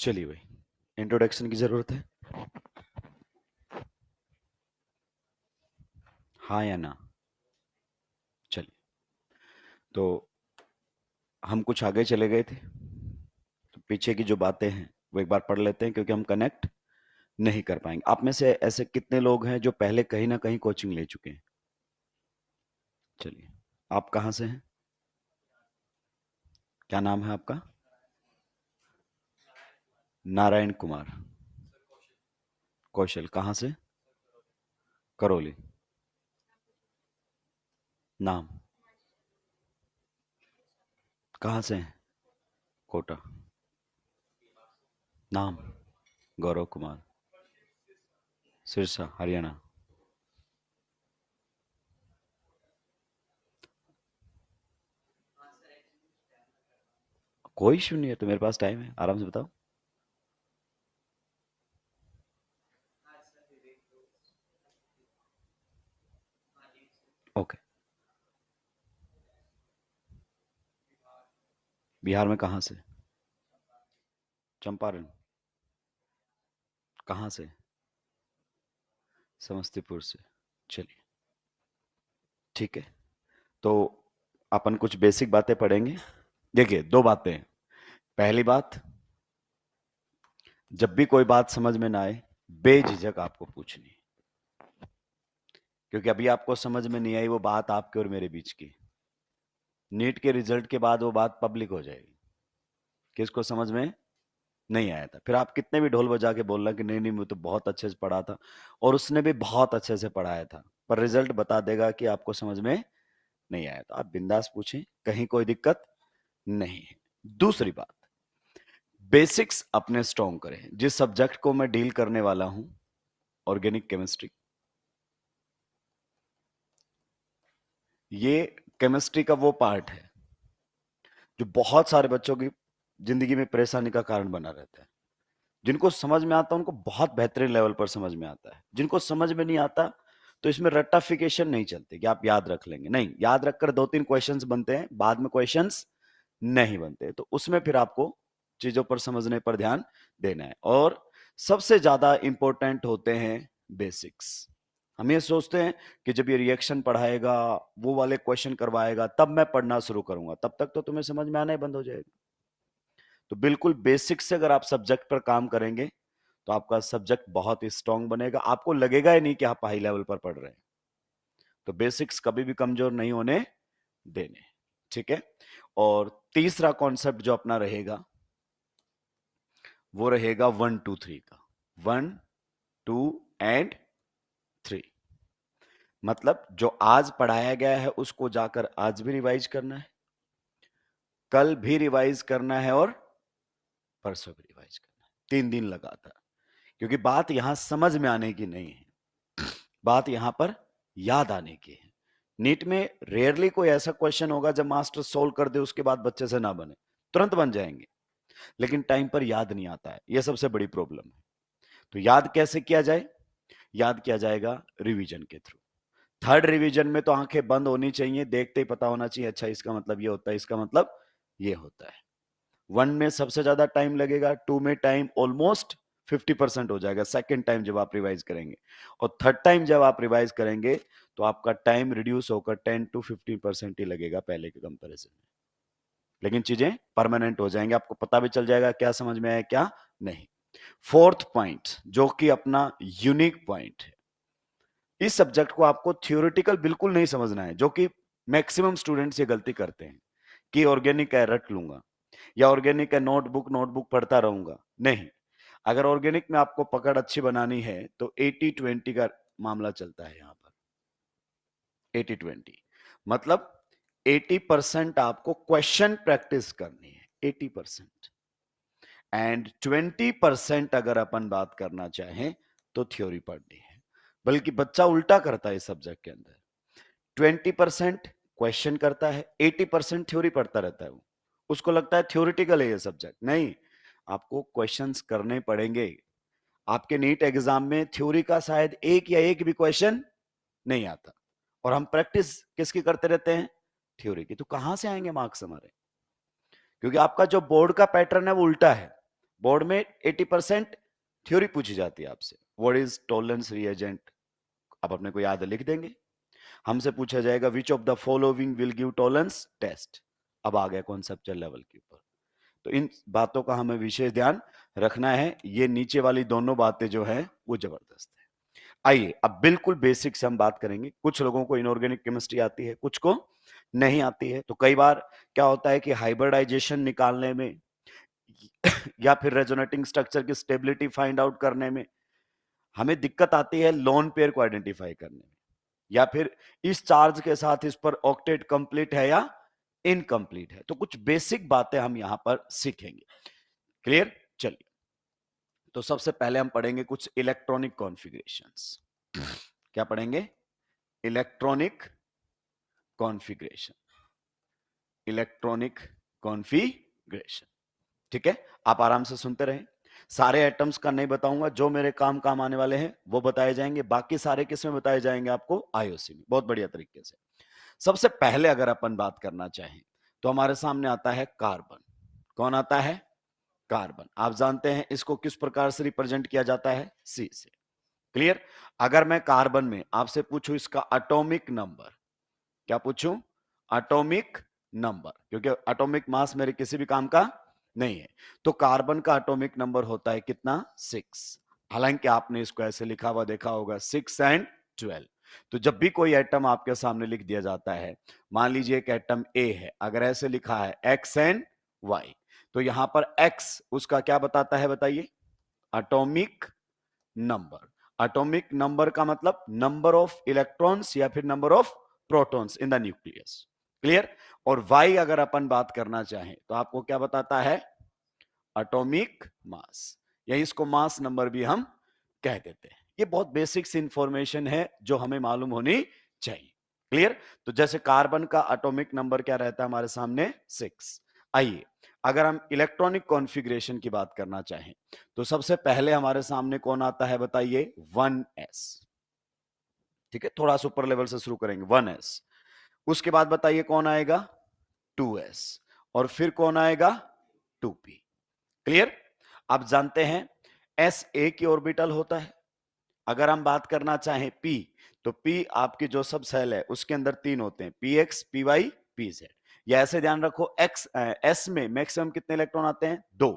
चलिए भाई, इंट्रोडक्शन की जरूरत है? हाँ या ना? चलिए, तो हम कुछ आगे चले गए थे, तो पीछे की जो बातें हैं वो एक बार पढ़ लेते हैं, क्योंकि हम कनेक्ट नहीं कर पाएंगे। आप में से ऐसे कितने लोग हैं जो पहले कहीं ना कहीं कोचिंग ले चुके हैं? चलिए, आप कहाँ से हैं? क्या नाम है आपका? नारायण कुमार। कौशल, कहाँ से? करौली। नाम? कहाँ से हैं? कोटा। नाम? गौरव कुमार। सिरसा, हरियाणा। कोई इशू नहीं है, तो मेरे पास टाइम है, आराम से बताओ। ओके। बिहार में कहाँ से? चंपारण। कहाँ से? समस्तीपुर से। चलिए, ठीक है। तो अपन कुछ बेसिक बातें पढ़ेंगे। देखिए, दो बातें हैं। पहली बात, जब भी कोई बात समझ में ना आए, बेझिझक आपको पूछनी है, क्योंकि अभी आपको समझ में नहीं आई वो बात आपके और मेरे बीच की। नीट के रिजल्ट के बाद वो बात पब्लिक हो जाएगी, किसको समझ में नहीं आया था। फिर आप कितने भी ढोल बजा के बोलना कि नहीं नहीं मैं तो बहुत अच्छे से पढ़ा था, और उसने भी बहुत अच्छे से पढ़ाया था, पर रिजल्ट बता देगा कि आपको समझ में नहीं आया। तो आप बिंदास पूछें, कहीं कोई दिक्कत नहीं है। दूसरी बात, बेसिक्स अपने स्ट्रॉन्ग करें। जिस सब्जेक्ट को मैं डील करने वाला हूं, ऑर्गेनिक केमिस्ट्री, ये केमिस्ट्री का वो पार्ट है जो बहुत सारे बच्चों की जिंदगी में परेशानी का कारण बना रहता है। जिनको समझ में आता है उनको बहुत बेहतरीन लेवल पर समझ में आता है, जिनको समझ में नहीं आता तो इसमें रट्टाफिकेशन नहीं चलती कि आप याद रख लेंगे। नहीं, याद रखकर दो तीन क्वेश्चंस बनते हैं, बाद में क्वेश्चंस नहीं बनते। तो उसमें फिर आपको चीजों पर समझने पर ध्यान देना है। और सबसे ज्यादा इंपॉर्टेंट होते हैं बेसिक्स। हम ये सोचते हैं कि जब ये रिएक्शन पढ़ाएगा, वो वाले क्वेश्चन करवाएगा, तब मैं पढ़ना शुरू करूंगा, तब तक तो तुम्हें समझ में आना ही बंद हो जाएगा। तो बिल्कुल बेसिक से अगर आप सब्जेक्ट पर काम करेंगे तो आपका सब्जेक्ट बहुत ही स्ट्रांग बनेगा, आपको लगेगा ही नहीं कि आप हाई लेवल पर पढ़ रहे हैं। तो बेसिक्स कभी भी कमजोर नहीं होने देने, ठीक है। और तीसरा कॉन्सेप्ट जो अपना रहेगा वो रहेगा 1 2 3 का। 1 2 एंड 3। मतलब जो आज पढ़ाया गया है उसको जाकर आज भी रिवाइज करना है, कल भी रिवाइज करना है, और परसों भी रिवाइज करना है, 3 दिन लगातार। क्योंकि बात यहां समझ में आने की नहीं है, बात यहां पर याद आने की है। नीट में रेयरली कोई ऐसा क्वेश्चन होगा जब मास्टर सोल्व कर दे उसके बाद बच्चे से ना बने। तुरंत बन जाएंगे, लेकिन टाइम पर याद नहीं आता है, यह सबसे बड़ी प्रॉब्लम है। तो याद कैसे किया जाए? याद किया जाएगा रिवीजन के थ्रू। थर्ड रिवीजन में तो आंखें बंद होनी चाहिए, देखते ही पता होना चाहिए अच्छा इसका मतलब ये होता है, इसका मतलब ये होता है। 1 में सबसे ज्यादा टाइम लगेगा, 2 में टाइम ऑलमोस्ट 50% हो जाएगा सेकेंड टाइम जब आप रिवाइज करेंगे, और थर्ड टाइम जब आप रिवाइज करेंगे तो आपका टाइम रिड्यूस होकर 10 to 15% ही लगेगा पहले के कंपैरिजन में। लेकिन चीजें परमानेंट हो जाएंगी, आपको पता भी चल जाएगा क्या समझ में आया क्या नहीं। फोर्थ पॉइंट जो कि अपना यूनिक पॉइंट है, इस सब्जेक्ट को आपको थियोरिटिकल बिल्कुल नहीं समझना है, जो कि मैक्सिमम स्टूडेंट्स ये गलती करते हैं कि ऑर्गेनिक है रट लूंगा, या ऑर्गेनिक है नोटबुक नोटबुक पढ़ता रहूंगा। नहीं, अगर ऑर्गेनिक में आपको पकड़ अच्छी बनानी है तो 80-20 का मामला चलता है यहां पर। 80-20 मतलब 80% आपको क्वेश्चन प्रैक्टिस करनी है, 80%। एंड 20% अगर अपन बात करना चाहें तो थ्योरी पढ़नी है। बल्कि बच्चा उल्टा करता है इस सब्जेक्ट के अंदर, 20% क्वेश्चन करता है, 80% थ्योरी पढ़ता रहता है। वो उसको लगता है थ्योरिटिकल है ये सब्जेक्ट। नहीं, आपको क्वेश्चंस करने पड़ेंगे। आपके नीट एग्जाम में थ्योरी का शायद एक या एक भी क्वेश्चन नहीं आता, और हम प्रैक्टिस किसकी करते रहते हैं? थ्योरी की। तो कहां से आएंगे मार्क्स हमारे? क्योंकि आपका जो बोर्ड का पैटर्न है वो उल्टा है। बोर्ड में 80% थ्योरी पूछी जाती है आपसे। व्हाट इज टॉलरेंस रिएजेंट, आप अपने को याद है लिख देंगे। हमसे पूछा जाएगा which of the following will give tolerance test, अब आ गया कॉन्सेप्चुअल लेवल के ऊपर। तो इन बातों का हमें विशेष ध्यान रखना है। ये नीचे वाली दोनों बातें जो है वो जबरदस्त है। आइए अब बिल्कुल बेसिक से हम बात करेंगे। कुछ लोगों को इनऑर्गेनिक केमिस्ट्री आती है, कुछ को नहीं आती है। तो कई बार क्या होता है कि हाइब्रिडाइजेशन निकालने में या फिर रेजोनेटिंग स्ट्रक्चर की स्टेबिलिटी फाइंड आउट करने में हमें दिक्कत आती है लोन पेयर को आइडेंटिफाई करने में, या फिर इस चार्ज के साथ इस पर ऑक्टेट कंप्लीट है या इनकम्प्लीट है। तो कुछ बेसिक बातें हम यहां पर सीखेंगे। क्लियर? चलिए, तो सबसे पहले हम पढ़ेंगे कुछ इलेक्ट्रॉनिक कॉन्फ़िगरेशंस। क्या पढ़ेंगे? Electronic configuration. इलेक्ट्रॉनिक कॉन्फ़िगरेशन, ठीक है? आप आराम से सुनते रहें। सारे एटम्स का नहीं बताऊंगा, जो मेरे काम आने वाले हैं वो बताए जाएंगे। बाकी सारे किस में बताए जाएंगे आपको? आईओसी में, बहुत बढ़िया तरीके से। सबसे पहले अगर अपन बात करना चाहें तो हमारे सामने आता है कार्बन। कौन आता है? कार्बन। आप जानते हैं इसको किस प्रकार से रिप्रेजेंट किया जाता है? सी से। क्लियर? अगर मैं कार्बन में आपसे पूछूं इसका एटॉमिक नंबर, क्या पूछूं? एटॉमिक नंबर, क्योंकि एटॉमिक मास मेरे किसी भी काम का नहीं है। तो कार्बन का एटॉमिक नंबर होता है कितना? 6। हालांकि आपने इसको ऐसे लिखा हुआ देखा होगा 6 एंड 12। तो जब भी कोई एटम आपके सामने लिख दिया जाता है, मान लीजिए एक एटम ए है, अगर ऐसे लिखा है एक्स एंड वाई, तो यहां पर एक्स उसका क्या बताता है बताइए? Atomic number. एटॉमिक नंबर का मतलब नंबर ऑफ इलेक्ट्रॉन्स या फिर number of protons in the nucleus. Clear? और वाई अगर अपन बात करना चाहें तो आपको क्या बताता है? एटॉमिक मास, या इसको मास नंबर भी हम कह देते हैं। ये बहुत बेसिक सी इंफॉर्मेशन है जो हमें मालूम होनी चाहिए। क्लियर? तो जैसे कार्बन का एटॉमिक नंबर क्या रहता है हमारे सामने? 6। आइए, अगर हम इलेक्ट्रॉनिक कॉन्फ़िगरेशन की बात करना चाहें तो सबसे पहले हमारे सामने कौन आता है बताइए? 1s। ठीक है, थोड़ा सुपर लेवल से शुरू करेंगे। 1s, उसके बाद बताइए कौन आएगा? 2s, और फिर कौन आएगा? 2p। क्लियर? आप जानते हैं एस ए की ऑर्बिटल होता है। अगर हम बात करना चाहें पी, तो पी आपकी जो सब सेल है उसके अंदर 3 होते हैं, P X, P Y, P Z. या ऐसे ध्यान रखो, एक्स एस में मैक्सिमम कितने इलेक्ट्रॉन आते हैं? 2।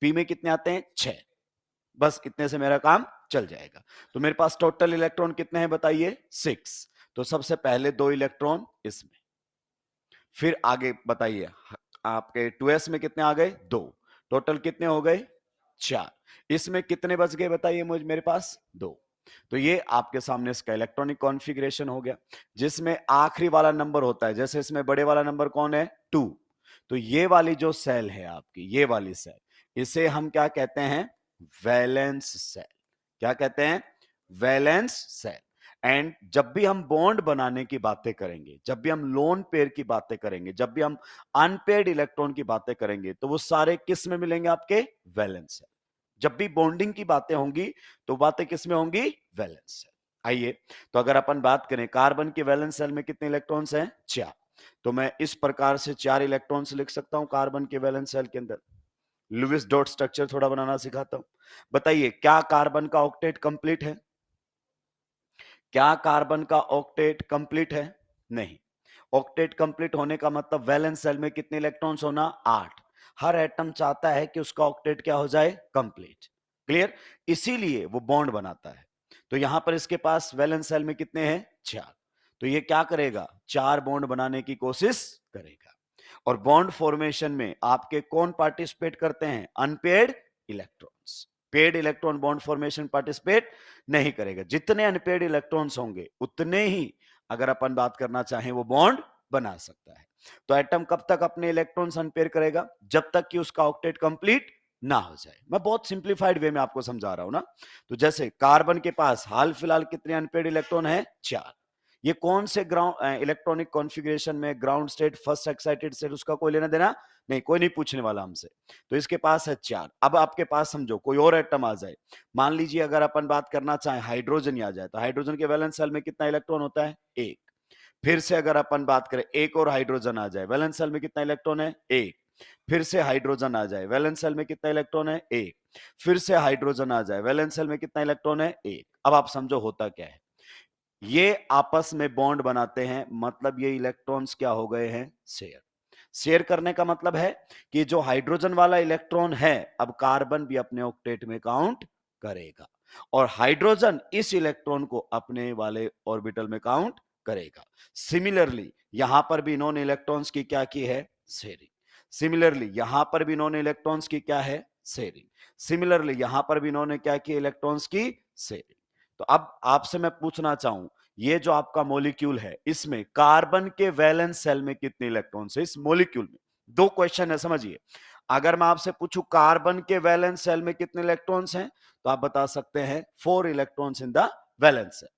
पी में कितने आते हैं? 6। बस इतने से मेरा काम चल जाएगा। तो मेरे पास टोटल इलेक्ट्रॉन कितने हैं बताइए? 6। तो सबसे पहले 2 इलेक्ट्रॉन इसमें, फिर आगे बताइए आपके 2s में कितने आ गए? 2। टोटल कितने हो गए? 4। इसमें कितने बच गए बताइए मुझे? मेरे पास 2। तो ये आपके सामने इसका इलेक्ट्रॉनिक कॉन्फ़िगरेशन हो गया, जिसमें आखिरी वाला नंबर होता है। जैसे इसमें बड़े वाला नंबर कौन है? 2। तो ये वाली जो सेल है आपकी, ये वाली सेल, इसे हम क्या कहते हैं? Valence shell. क्या कहते हैं? Valence shell. एंड जब भी हम बॉन्ड बनाने की बातें करेंगे, जब भी हम लोन पेयर की बातें करेंगे, जब भी हम अनपेयर्ड इलेक्ट्रॉन की बातें करेंगे, तो वो सारे किस में मिलेंगे? आपके वैलेंस सेल। जब भी बॉन्डिंग की बातें होंगी तो बातें किस में होंगी? Valence shell. आइए, तो अगर अपन बात करें कार्बन के वैलेंस सेल में कितने इलेक्ट्रॉन्स हैं? 4। तो मैं इस प्रकार से 4 इलेक्ट्रॉन्स लिख सकता हूं कार्बन के वैलेंस सेल के अंदर। लुईस डॉट स्ट्रक्चर थोड़ा बनाना सिखाता हूं। बताइए, क्या कार्बन का ऑक्टेट कंप्लीट है? क्या कार्बन का ऑक्टेट कंप्लीट है? नहीं। ऑक्टेट कंप्लीट होने का मतलब वैलेंस सेल में कितने इलेक्ट्रॉन्स होना? 8। हर एटम चाहता है कि उसका ऑक्टेट क्या हो जाए? कंप्लीट। क्लियर? इसीलिए वो बॉन्ड बनाता है। तो यहां पर इसके पास वैलेंस सेल में कितने हैं? 4। तो ये क्या करेगा? 4 बॉन्ड बनाने की कोशिश करेगा। और बॉन्ड फॉर्मेशन में आपके कौन पार्टिसिपेट करते हैं? Unpaired electrons. Paid electron bond formation participate नहीं करेगा। जितने अनपेड इलेक्ट्रॉन्स होंगे उतने ही, अगर अपन बात करना चाहें, वो बॉन्ड बना सकता है। तो एटम कब तक अपने इलेक्ट्रॉन्स अनपेयर करेगा? जब तक कि उसका ऑक्टेट कंप्लीट ना हो जाए। मैं बहुत सिंप्लीफाइड वे में आपको समझा रहा हूं ना। तो जैसे कार्बन के पास हाल फिलहाल कितने अनपेड इलेक्ट्रॉन है? 4। ये कौन से ग्राउंड इलेक्ट्रॉनिक कॉन्फ़िगरेशन में? Ground state, first excited state, उसका कोई लेना देना नहीं, कोई नहीं पूछने वाला हमसे। तो इसके पास है 4। अब आपके पास समझो कोई और एटम आ जाए, मान लीजिए अगर अपन बात करना चाहें हाइड्रोजन ही आ जाए, तो हाइड्रोजन के वैलेंस सेल में कितना इलेक्ट्रॉन होता है? 1। फिर से अगर अपन बात करें एक और हाइड्रोजन आ जाए, वैलेंस सेल में कितना इलेक्ट्रॉन है? 1। फिर से हाइड्रोजन आ जाए, वैलेंस शेल में कितना इलेक्ट्रॉन है? एक। फिर से हाइड्रोजन आ जाए, वैलेंस शेल में कितना इलेक्ट्रॉन है? एक। अब आप समझो होता क्या है, ये आपस में बॉन्ड बनाते हैं, मतलब ये इलेक्ट्रॉन्स क्या हो गए हैं? शेयर। शेयर करने का मतलब है कि जो हाइड्रोजन वाला इलेक्ट्रॉन है, अब कार्बन भी अपने ऑक्टेट में काउंट करेगा, और हाइड्रोजन इस इलेक्ट्रॉन को अपने वाले ऑर्बिटल में काउंट करेगा। सिमिलरली यहां पर भी इन्होंने इलेक्ट्रॉन्स की क्या की है? शेयरिंग। सिमिलरली यहां पर भी इन्होंने इलेक्ट्रॉन्स की क्या है? शेयरिंग। सिमिलरली यहां पर भी इन्होंने क्या की? इलेक्ट्रॉन्स की शेयरिंग। तो अब आपसे मैं पूछना चाहूं, ये जो आपका मॉलिक्यूल है, इसमें कार्बन के वैलेंस सेल में कितने इलेक्ट्रॉन्स है? इस मॉलिक्यूल में दो क्वेश्चन है, समझिए। अगर मैं आपसे पूछूं कार्बन के वैलेंस सेल में कितने इलेक्ट्रॉन्स हैं, तो आप बता सकते हैं 4 electrons in the valence shell.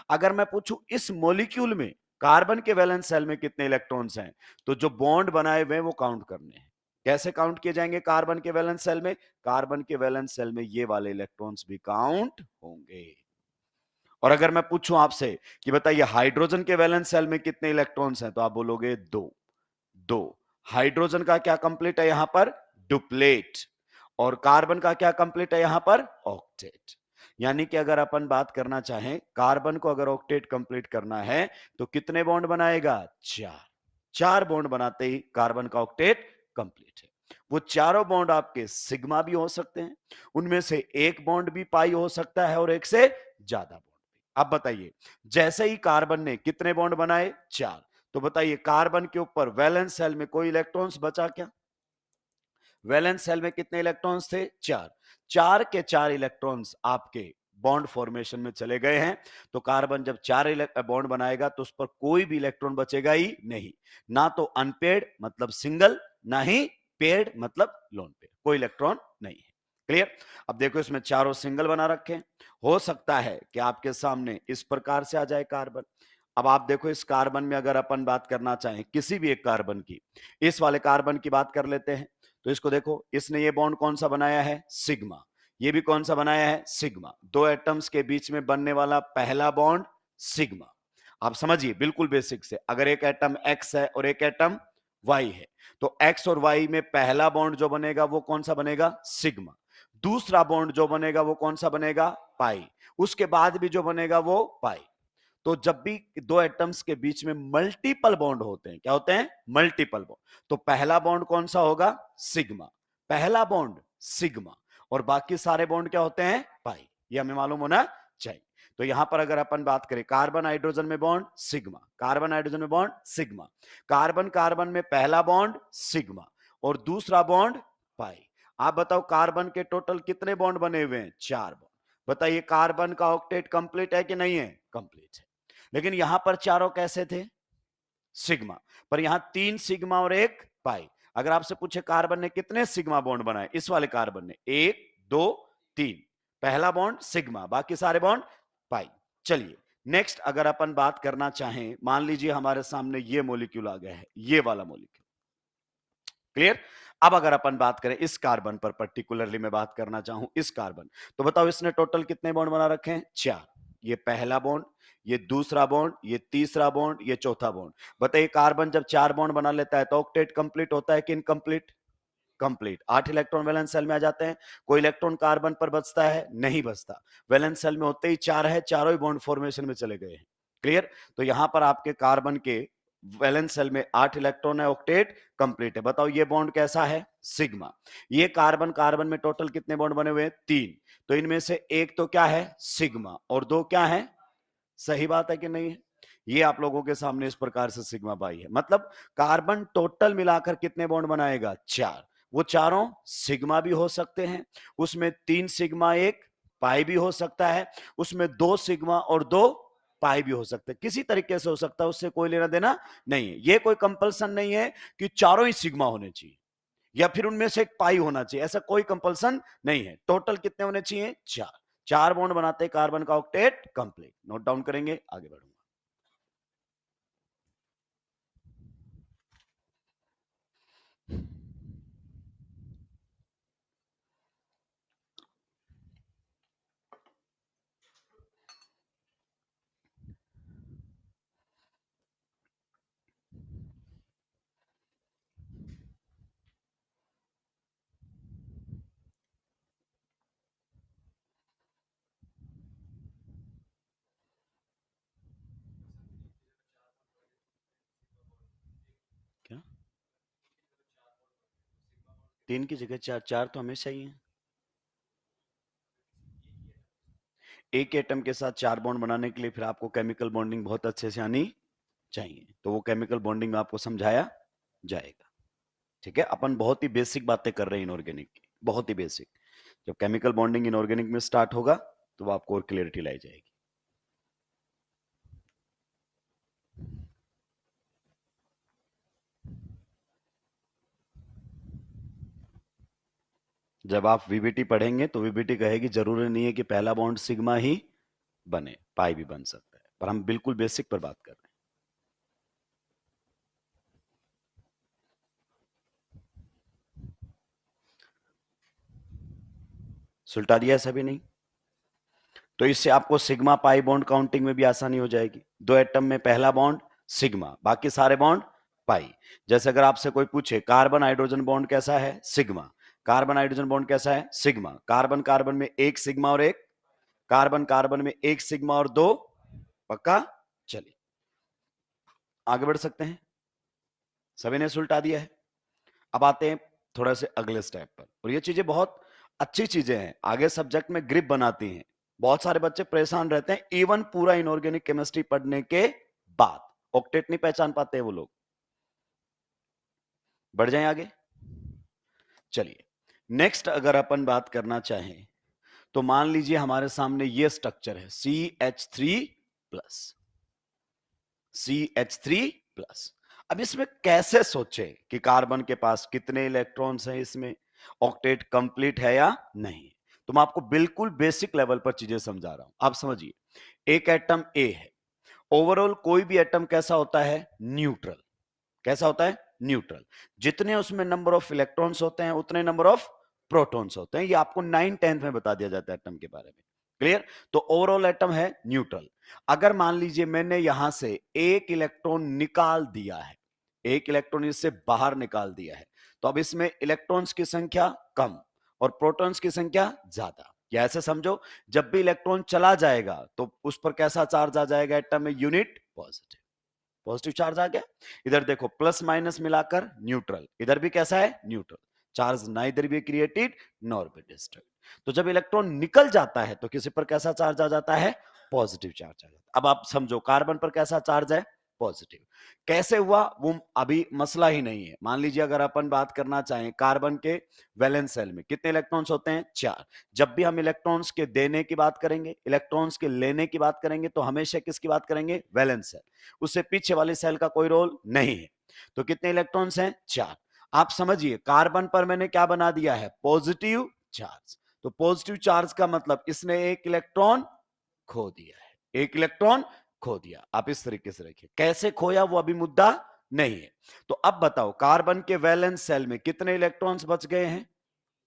अगर मैं पूछूं इस मॉलिक्यूल में कार्बन के वैलेंस सेल में कितने इलेक्ट्रॉन्स हैं, तो जो बॉन्ड बनाए हुए हैं वो काउंट करने हैं। कैसे काउंट किए जाएंगे कार्बन के वैलेंस सेल में? कार्बन के वैलेंस सेल में ये वाले इलेक्ट्रॉन्स भी काउंट होंगे। और अगर मैं पूछूं आपसे कि बताइए हाइड्रोजन के वैलेंस सेल में कितने इलेक्ट्रॉन्स हैं, तो आप बोलोगे दो। दो। हाइड्रोजन का क्या कंप्लीट है यहां पर? डुप्लेट। और कार्बन का क्या कंप्लीट है यहां पर? ऑक्टेट। यानी कि अगर अपन बात करना चाहें, कार्बन को अगर ऑक्टेट कंप्लीट करना है तो कितने बॉन्ड बनाएगा? चार। चार बॉन्ड बनाते ही कार्बन का ऑक्टेट कंप्लीट है। वो चारों बॉन्ड आपके सिग्मा भी हो सकते हैं, उनमें से एक बॉन्ड भी पाई हो सकता है और एक से ज्यादा बॉन्ड भी। अब बताइए, जैसे ही कार्बन ने कितने बॉन्ड बनाए? चार। तो बताइए कार्बन के ऊपर वैलेंस सेल में कोई इलेक्ट्रॉन्स बचा क्या? वैलेंस सेल में कितने इलेक्ट्रॉन्स थे? चार। चार के चार इलेक्ट्रॉन्स आपके बॉन्ड फॉर्मेशन में चले गए हैं। तो कार्बन जब चार बॉन्ड बनाएगा तो उस पर कोई भी इलेक्ट्रॉन बचेगा ही नहीं। ना तो अनपेड मतलब सिंगल, ना ही पेड मतलब लोन पेड, कोई इलेक्ट्रॉन नहीं है। क्लियर? अब देखो इसमें चारों सिंगल बना रखे हैं। हो सकता है कि आपके सामने इस प्रकार से आ जाए कार्बन। अब आप देखो इस कार्बन में अगर अपन बात करना चाहें किसी भी एक कार्बन की, इस वाले कार्बन की बात कर लेते हैं, तो इसको देखो, इसने ये बॉन्ड कौन सा बनाया है? सिग्मा। ये भी कौन सा बनाया है? सिग्मा। दो एटम्स के बीच में बनने वाला पहला बॉन्ड सिग्मा। आप समझिए बिल्कुल बेसिक से, अगर एक एटम एक्स है और एक एटम वाई है, तो एक्स और वाई में पहला बॉन्ड जो बनेगा वो कौन सा बनेगा? सिग्मा। दूसरा बॉन्ड जो बनेगा वो कौन सा बनेगा? पाई। उसके बाद भी जो बनेगा वो पाई। तो जब भी दो एटम्स के बीच में मल्टीपल बॉन्ड होते हैं, क्या होते हैं? Multiple bond. तो पहला बॉन्ड कौन सा होगा? सिग्मा। पहला बॉन्ड सिग्मा, और बाकी सारे बॉन्ड क्या होते हैं? पाई। ये हमें मालूम होना चाहिए। तो यहां पर अगर अपन बात करें, कार्बन हाइड्रोजन में बॉन्ड सिग्मा, कार्बन हाइड्रोजन में बॉन्ड सिग्मा, कार्बन कार्बन में पहला बॉन्ड सिग्मा और दूसरा बॉन्ड पाई। आप बताओ कार्बन के टोटल कितने बॉन्ड बने हुए हैं? चार बॉन्ड। बताइए कार्बन का ऑक्टेट कंप्लीट है कि नहीं है? कंप्लीट है। लेकिन यहां पर चारों कैसे थे? सिग्मा। पर यहां तीन सिग्मा और एक पाई। अगर आपसे पूछे कार्बन ने कितने सिग्मा बॉन्ड बनाए, इस वाले कार्बन ने एक, दो, तीन। पहला बॉन्ड सिग्मा, बाकी सारे बॉन्ड पाई। चलिए नेक्स्ट अगर अपन बात करना चाहें, मान लीजिए हमारे सामने ये मॉलिक्यूल आ गया है, ये वाला मॉलिक्यूल। क्लियर? अब अगर अपन बात करें इस कार्बन पर, पर्टिकुलरली मैं बात करना चाहूं इस कार्बन, तो बताओ इसने टोटल कितने बॉन्ड बना रखे हैं? चार। ये पहला बॉन्ड, ये दूसरा बॉन्ड, ये तीसरा बॉन्ड, ये चौथा बॉन्ड। बताइए कार्बन जब चार बॉन्ड बना लेता है तो ऑक्टेट कंप्लीट होता है कि incomplete? Complete. 8 electron valence shell में आ जाते हैं। कोई इलेक्ट्रॉन कार्बन पर बचता है? नहीं बचता। वैलेंस सेल में होते ही चार है, चारों ही बॉन्ड फॉर्मेशन में चले गए हैं। क्लियर? तो यहां पर आपके कार्बन के वैलेंस सेल में 8 इलेक्ट्रॉन है, ऑक्टेट कंप्लीट है। बताओ ये बॉन्ड कैसा है? सिग्मा। ये कार्बन कार्बन में टोटल कितने बॉन्ड बने हुए हैं? तीन। तो इनमें से एक तो क्या है? सिग्मा, और दो क्या है? सही बात है कि नहीं है? ये आप लोगों के सामने इस प्रकार से सिग्मा पाई है। मतलब कार्बन टोटल मिलाकर कितने बॉन्ड बनाएगा? चार। वो चारों सिग्मा भी हो सकते हैं, उसमें तीन सिग्मा एक पाई भी हो सकता है, उसमें दो सिग्मा और दो पाई भी हो सकते हैं। किसी तरीके से हो सकता है, उससे कोई लेना देना नहीं है। ये कोई कंपल्सन नहीं है कि चारों ही सिग्मा होने चाहिए या फिर उनमें से एक पाई होना चाहिए, ऐसा कोई कंपल्सन नहीं है। टोटल कितने होने चाहिए? चार। चार बॉन्ड बनाते कार्बन का ऑक्टेट कंप्लीट। नोट डाउन करेंगे, आगे बढ़ूंगा। 3 की जगह 4, 4 तो हमेशा ही है। एक एटम के साथ 4 बॉन्ड बनाने के लिए फिर आपको केमिकल बॉन्डिंग बहुत अच्छे से आनी चाहिए, तो वो केमिकल बॉन्डिंग में आपको समझाया जाएगा। ठीक है, अपन बहुत ही बेसिक बातें कर रहे हैं इनऑर्गेनिक की, बहुत ही बेसिक। जब केमिकल बॉन्डिंग इनऑर्गेनिक में स्टार्ट होगा तो वो आपको और क्लियरिटी लाई जाएगी। जब आप वीबीटी पढ़ेंगे तो वीबीटी कहेगी जरूरी नहीं है कि पहला बॉन्ड सिग्मा ही बने, पाई भी बन सकता है, पर हम बिल्कुल बेसिक पर बात कर रहे हैं। सुलटा दिया सभी नहीं, तो इससे आपको सिग्मा पाई बॉन्ड काउंटिंग में भी आसानी हो जाएगी। दो एटम में पहला बॉन्ड सिग्मा, बाकी सारे बॉन्ड पाई। जैसे अगर आपसे कोई पूछे कार्बन हाइड्रोजन बॉन्ड कैसा है, सिग्मा। कार्बन हाइड्रोजन बॉन्ड कैसा है, सिग्मा। कार्बन कार्बन में एक सिग्मा और एक, कार्बन कार्बन में एक सिग्मा और दो, पक्का। चलिए आगे बढ़ सकते हैं, सभी ने सुलटा दिया है। अब आते हैं थोड़ा से अगले स्टेप पर, और ये चीजें बहुत अच्छी चीजें हैं, आगे सब्जेक्ट में ग्रिप बनाती हैं। बहुत सारे बच्चे परेशान रहते हैं इवन पूरा इनऑर्गेनिक केमिस्ट्री पढ़ने के बाद, ऑक्टेट नहीं पहचान पाते हैं वो लोग। बढ़ जाएं आगे। चलिए नेक्स्ट अगर अपन बात करना चाहें तो मान लीजिए हमारे सामने ये स्ट्रक्चर है CH3+, CH3+। अब इसमें कैसे सोचे कि कार्बन के पास कितने इलेक्ट्रॉन्स हैं, इसमें ऑक्टेट कंप्लीट है या नहीं। तो मैं आपको बिल्कुल बेसिक लेवल पर चीजें समझा रहा हूं, आप समझिए। एक एटम ए है, ओवरऑल कोई भी एटम कैसा होता है, न्यूट्रल। कैसा होता है, न्यूट्रल। जितने उसमें नंबर ऑफ इलेक्ट्रॉन्स होते हैं उतने नंबर ऑफ प्रोटॉन्स होते हैं, ये आपको 9th-10th में बता दिया जाता है एटम के बारे में। क्लियर। तो ओवरऑल एटम है न्यूट्रल। अगर मान लीजिए मैंने यहां से एक इलेक्ट्रॉन निकाल दिया है, एक इलेक्ट्रॉन इससे बाहर निकाल दिया है, तो अब इसमें इलेक्ट्रॉन्स की संख्या कम और प्रोटॉन्स की संख्या ज्यादा। या ऐसे समझो, जब भी इलेक्ट्रॉन चला जाएगा तो उस पर कैसा चार्ज आ जाएगा एटम में, यूनिट पॉजिटिव। पॉजिटिव चार्ज आ गया। इधर देखो प्लस माइनस मिलाकर न्यूट्रल, इधर भी कैसा है, न्यूट्रल। चार्ज ना इधर भी क्रिएटेड नॉर भी डिस्ट्रॉयड। तो जब इलेक्ट्रॉन निकल जाता है तो किसी पर कैसा चार्ज आ जाता है, पॉजिटिव चार्ज आ जाता है। अब आप समझो कार्बन पर कैसा चार्ज है, पॉजिटिव। कैसे हुआ वो अभी मसला ही नहीं है। मान लीजिए अगर अपन बात करना चाहें कार्बन के वैलेंस शेल में कितने इलेक्ट्रॉन्स होते हैं, 4। जब भी हम इलेक्ट्रॉन्स के देने की बात करेंगे, इलेक्ट्रॉन्स के लेने की बात करेंगे, तो हमेशा किसकी बात करेंगे, वैलेंस शेल। उससे पीछे वाले सेल का कोई रोल नहीं है। तो कितने इलेक्ट्रॉन्स हैं, 4। आप समझिए कार्बन पर मैंने क्या बना दिया है, पॉजिटिव चार्ज। तो पॉजिटिव चार्ज का मतलब इसने एक इलेक्ट्रॉन खो दिया है, एक इलेक्ट्रॉन खो दिया। आप इस तरीके से रखिए, कैसे खोया वो अभी मुद्दा नहीं है। तो अब बताओ कार्बन के वैलेंस सेल में कितने इलेक्ट्रॉन्स बच गए हैं,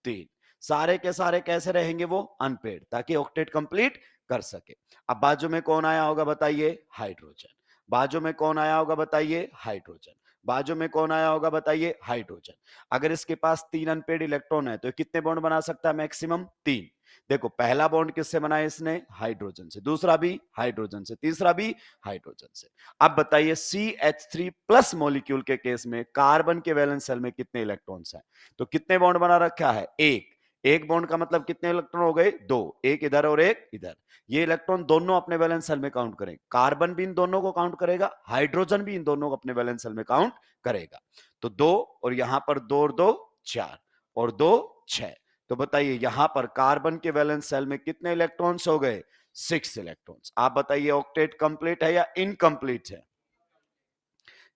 3। सारे के सारे कैसे रहेंगे, वो अनपेड, ताकि ऑक्टेट कंप्लीट कर सके। अब बाजू में कौन आया होगा बताइए, हाइड्रोजन। बाजू में कौन आया होगा बताइए, हाइड्रोजन। बाजू में कौन आया होगा बताइए, हाइड्रोजन। अगर इसके पास 3 अनपेड इलेक्ट्रॉन है तो कितने बॉन्ड बना सकता है, मैक्सिमम 3। देखो पहला बॉन्ड किससे बनाया इसने, हाइड्रोजन से, दूसरा भी हाइड्रोजन से, तीसरा भी हाइड्रोजन से। अब बताइए CH3+ मॉलिक्यूल के केस में कार्बन के वैलेंस शेल में कितने इलेक्ट्रॉन्स हैं। तो कितने बॉन्ड बना रखा है, एक। एक बॉन्ड का मतलब कितने इलेक्ट्रॉन हो गए, 2। एक इधर और एक इधर। ये इलेक्ट्रॉन दोनों अपने वैलेंस शेल में काउंट करें, कार्बन भी इन दोनों को काउंट करेगा, हाइड्रोजन भी इन दोनों को अपने वैलेंस शेल में काउंट करेगा। तो 2 और यहां पर 2 और 2 4 और 2 6। तो बताइए यहां पर कार्बन के वैलेंस शेल में कितने इलेक्ट्रॉन्स हो गए, 6 इलेक्ट्रॉन्स। आप बताइए ऑक्टेट कंप्लीट है या इनकंप्लीट है,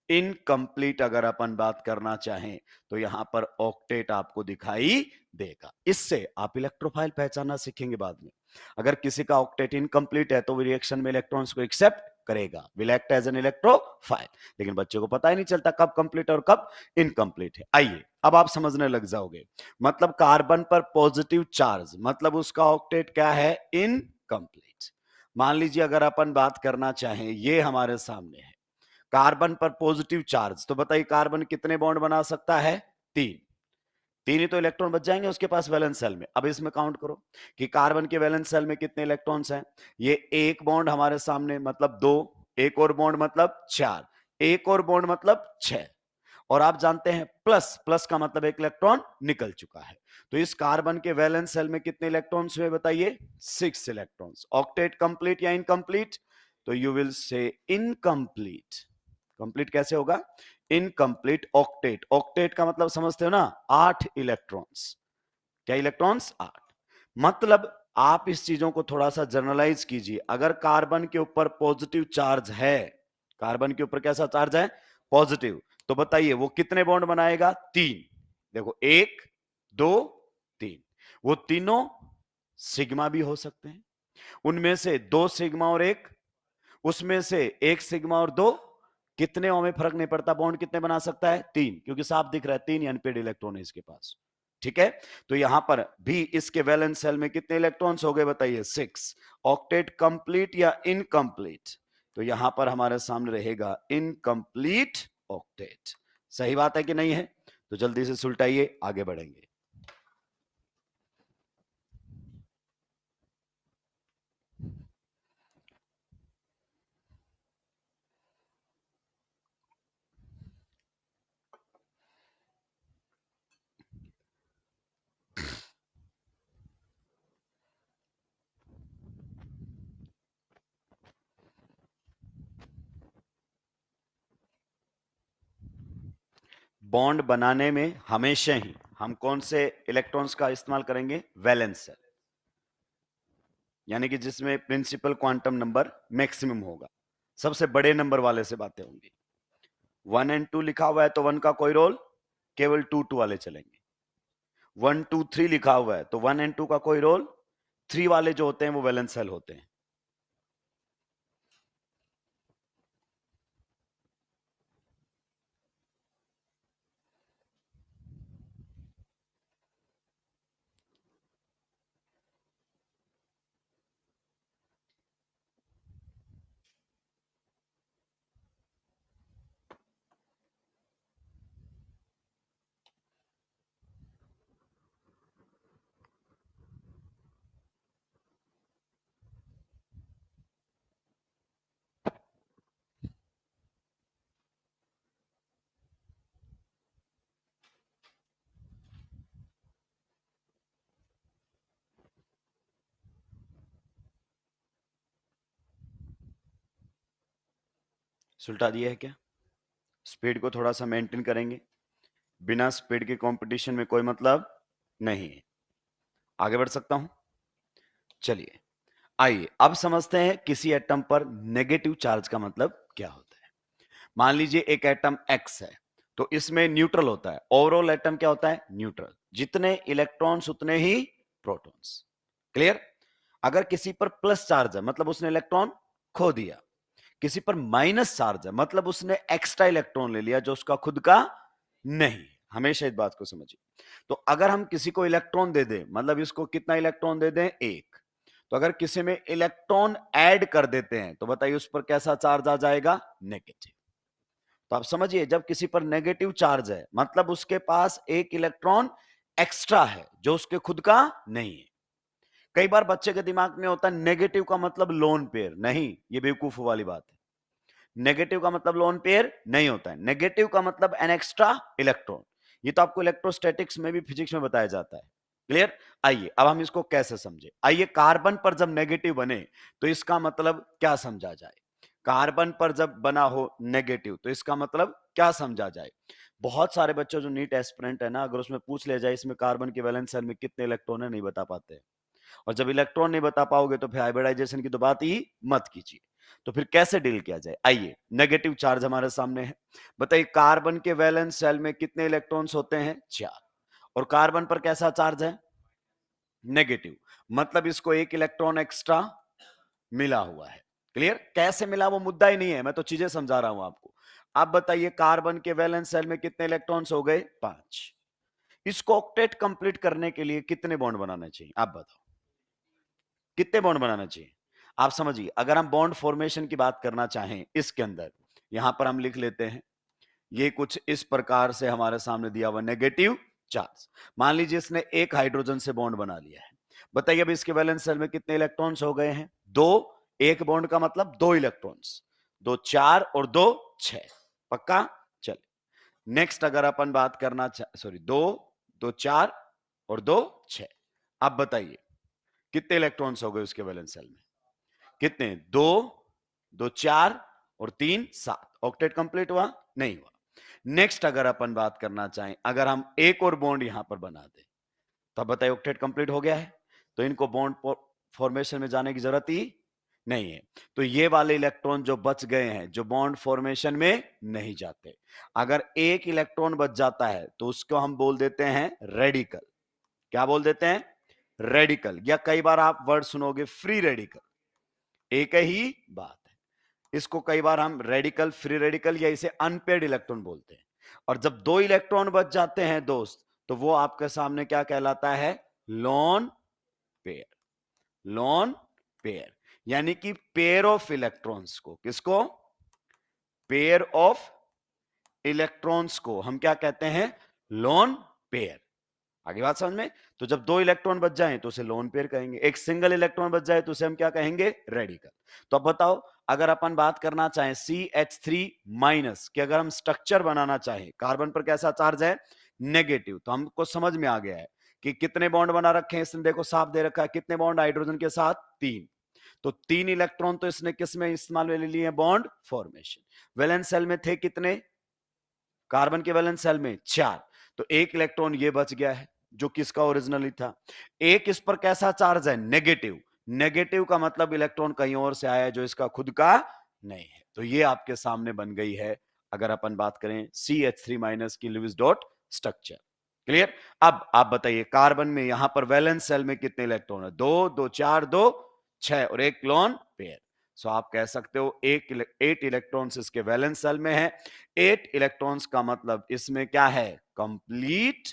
इनकंप्लीट अगर अपन बात करना चाहें तो यहां पर ऑक्टेट आपको दिखाई देगा। इससे आप इलेक्ट्रोफाइल पहचानना सीखेंगे बाद में। अगर किसी का ऑक्टेट इनकंप्लीट है तो वो रिएक्शन में इलेक्ट्रॉन्स को एक्सेप्ट करेगा, will act as an electrophile. लेकिन बच्चों को पता ही नहीं चलता कब कंप्लीट और कब इनकंप्लीट है। आइए अब आप समझने लग जाओगे। मतलब कार्बन पर पॉजिटिव चार्ज, मतलब उसका ऑक्टेट क्या है, इनकंप्लीट। मान लीजिए अगर अपन बात करना चाहें, ये हमारे सामने है कार्बन पर पॉजिटिव चार्ज, तो बताइए कार्बन कितने बॉन्ड बना सकता है, 3। 3 ही तो इलेक्ट्रॉन बच जाएंगे उसके पास वैलेंस सेल में। अब इसमें काउंट करो कि कार्बन के वैलेंस सेल में कितने इलेक्ट्रॉन्स हैं। ये एक बॉन्ड हमारे सामने मतलब 2, एक और बॉन्ड मतलब 4, एक और बॉन्ड मतलब 6। और आप जानते हैं प्लस, प्लस का मतलब एक इलेक्ट्रॉन निकल चुका है। तो इस कार्बन के वैलेंस शेल में कितने इलेक्ट्रॉन्स हुए बताइए? 6 इलेक्ट्रॉन्स। ऑक्टेट कंप्लीट या इनकम्प्लीट? तो यू विल से इनकम्प्लीट। कंप्लीट कैसे होगा? Incomplete octet. ऑक्टेट का मतलब समझते हो ना? 8 इलेक्ट्रॉन्स। क्या इलेक्ट्रॉन्स? 8। मतलब आप इस चीजों को थोड़ा सा जनरलाइज कीजिए। अगर कार्बन के ऊपर पॉजिटिव चार्ज है, कार्बन के ऊपर कैसा चार्ज है? पॉजिटिव। तो बताइए वो कितने बॉन्ड बनाएगा? 3। देखो 1 2 3। वो तीनों सिग्मा भी हो सकते हैं। उनमें से 2 सिग्मा और 1, उसमें से 1 सिग्मा और 2, कितने में फर्क नहीं पड़ता। बॉन्ड कितने बना सकता है? 3, क्योंकि साफ दिख रहा है 3 अनपेड इलेक्ट्रॉन है इसके पास। ठीक है, तो यहां पर भी इसके वैलेंस शेल में कितने इलेक्ट्रॉन्स हो गए बताइए? 6। ऑक्टेट कंप्लीट या इनकम्प्लीट? तो यहां पर हमारे सामने रहेगा इनकम्प्लीट ऑक्टेट। सही बात है कि नहीं है? तो जल्दी से सुलटाइए, आगे बढ़ेंगे। बॉन्ड बनाने में हमेशा ही हम कौन से इलेक्ट्रॉन्स का इस्तेमाल करेंगे? वैलेंस शेल, यानी कि जिसमें प्रिंसिपल क्वांटम नंबर मैक्सिमम होगा। सबसे बड़े नंबर वाले से बातें होंगी। 1 एंड 2 लिखा हुआ है तो 1 का कोई रोल, केवल 2 2 वाले चलेंगे। 1 2 3 लिखा हुआ है तो 1 एंड 2 का कोई रोल, 3 वाले जो होते हैं वो वैलेंस शेल होते हैं। सुलटा दिया है क्या? स्पीड को थोड़ा सा मेंटेन करेंगे। बिना स्पीड के कंपटीशन में कोई मतलब नहीं है। आगे बढ़ सकता हूं? चलिए, आइए अब समझते हैं किसी एटम पर नेगेटिव चार्ज का मतलब क्या होता है। मान लीजिए एक एटम एक्स है, तो इसमें न्यूट्रल होता है। ओवरऑल एटम क्या होता है? न्यूट्रल। जितने इलेक्ट्रॉन्स उतने ही प्रोटॉन्स। क्लियर? अगर किसी पर प्लस चार्ज है मतलब उसने इलेक्ट्रॉन खो दिया, किसी पर माइनस चार्ज है मतलब उसने एक्स्ट्रा इलेक्ट्रॉन ले लिया जो उसका खुद का नहीं। हमेशा इस बात को समझिए। तो अगर हम किसी को इलेक्ट्रॉन दे दें, मतलब इसको कितना इलेक्ट्रॉन दे दें? 1। तो अगर किसी में इलेक्ट्रॉन ऐड कर देते हैं तो बताइए उस पर कैसा चार्ज आ जाएगा? नेगेटिव। तो आप समझिए, जब किसी पर नेगेटिव चार्ज है मतलब उसके पास एक इलेक्ट्रॉन एक्स्ट्रा है जो उसके खुद का नहीं है। कई बार बच्चे के दिमाग में होता है नेगेटिव का मतलब लोन पेयर। नहीं, ये बेवकूफ वाली बात है। नेगेटिव का मतलब लोन पेयर नहीं होता है। नेगेटिव का मतलब एन एक्स्ट्रा इलेक्ट्रॉन। ये तो आपको इलेक्ट्रोस्टैटिक्स में भी, फिजिक्स में बताया जाता है। क्लियर? आइए अब हम इसको कैसे समझे। आइए, कार्बन पर जब नेगेटिव बने तो इसका मतलब क्या समझा जाए? कार्बन पर जब बना हो नेगेटिव तो इसका मतलब क्या समझा जाए? बहुत सारे बच्चों जो नीट एस्पिरेंट है ना, अगर उसमें पूछ लिया जाए इसमें कार्बन के वैलेंस शेल में कितने इलेक्ट्रॉन है, नहीं बता पाते। और जब इलेक्ट्रॉन नहीं बता पाओगे तो फिर हाइब्रिडाइजेशन की तो बात ही मत कीजिए। तो फिर कैसे डील किया जाए? आइए, नेगेटिव चार्ज हमारे सामने है। बताइए कार्बन के वैलेंस शेल में कितने इलेक्ट्रॉन्स होते हैं? 4। और कार्बन पर कैसा चार्ज है? नेगेटिव। मतलब इसको एक इलेक्ट्रॉन एक्स्ट्रा मिला हुआ है। क्लियर? कैसे मिला वो मुद्दा ही नहीं है, मैं तो चीजें समझा रहा हूं आपको। अब बताइए कार्बन के वैलेंस शेल में कितने इलेक्ट्रॉन्स हो गए? 5। इसको ऑक्टेट कंप्लीट करने के लिए कितने बॉन्ड बनाने चाहिए? आप बताओ, कितने बॉन्ड बनाना चाहिए? आप समझिए, अगर हम बॉन्ड फॉर्मेशन की बात करना चाहें इसके अंदर, यहां पर हम लिख लेते हैं ये कुछ इस प्रकार से हमारे सामने दिया हुआ नेगेटिव चार्ज। मान लीजिए इसने एक हाइड्रोजन से बॉन्ड बना लिया है। बताइए अब इसके वैलेंस शेल में कितने इलेक्ट्रॉन्स हो गए हैं? 2। एक बॉन्ड का मतलब 2 इलेक्ट्रॉन्स। 2 4 और 2 6। पक्का? चल, नेक्स्ट अगर अपन बात करना सॉरी, 2 2 4 और 2 6। अब बताइए कितने इलेक्ट्रॉन्स हो गए उसके वैलेंस सेल में? कितने? 2 2 4 और 3 7। ऑक्टेट कंप्लीट हुआ? नहीं हुआ। नेक्स्ट अगर अपन बात करना चाहें, अगर हम एक और बॉन्ड यहां पर बना दें, तब बताइए ऑक्टेट कंप्लीट हो गया है? तो इनको बॉन्ड फॉर्मेशन में जाने की जरूरत ही नहीं है। तो ये वाले इलेक्ट्रॉन जो बच गए हैं, जो बॉन्ड फॉर्मेशन में नहीं जाते, अगर एक इलेक्ट्रॉन बच जाता है तो उसको हम बोल देते हैं रेडिकल। क्या बोल देते हैं? रेडिकल। या कई बार आप वर्ड सुनोगे फ्री रेडिकल, एक ही बात है। इसको कई बार हम रेडिकल, फ्री रेडिकल या इसे अनपेड इलेक्ट्रॉन बोलते हैं। और जब दो इलेक्ट्रॉन बच जाते हैं दोस्त, तो वो आपके सामने क्या कहलाता है? Lone pair. लोन पेयर यानी कि पेयर ऑफ इलेक्ट्रॉन्स को, किसको? पेयर ऑफ इलेक्ट्रॉन्स को हम क्या कहते हैं? Lone pair. आगे बात समझ में? तो जब दो इलेक्ट्रॉन बच जाएं तो उसे लोन पेयर कहेंगे। एक सिंगल इलेक्ट्रॉन बच जाए तो उसे हम क्या कहेंगे? रेडिकल। तो अब बताओ, अगर अपन बात करना चाहें CH3 माइनस कि अगर हम स्ट्रक्चर बनाना चाहें, कार्बन पर कैसा चार्ज है? नेगेटिव। तो हमको समझ में आ गया है कि कितने बॉन्ड बना रखे हैं इसने, देखो साफ दे रखा है। कितने बॉन्ड हाइड्रोजन के साथ? 3। तो 3 इलेक्ट्रॉन तो इसने किस में इस्तेमाल में ले लिए? Bond formation. वैलेंस सेल में थे कितने? कार्बन के वैलेंस सेल में 4। तो एक इलेक्ट्रॉन ये बच गया है जो किसका ओरिजिनली था। एक इस पर कैसा चार्ज है? नेगेटिव। नेगेटिव का मतलब इलेक्ट्रॉन कहीं और से आया है जो इसका खुद का नहीं है। तो ये आपके सामने बन गई है, अगर अपन बात करें CH3 माइनस की लुईस डॉट स्ट्रक्चर। क्लियर? अब आप बताइए कार्बन में यहां पर वैलेंस सेल में कितने इलेक्ट्रॉन है? 2 2 4 2 6 और एक लोन पेयर। सो आप कह सकते हो 8 इलेक्ट्रॉन्स इसके वैलेंस सेल में है। 8 इलेक्ट्रॉन्स का मतलब इसमें क्या है? Complete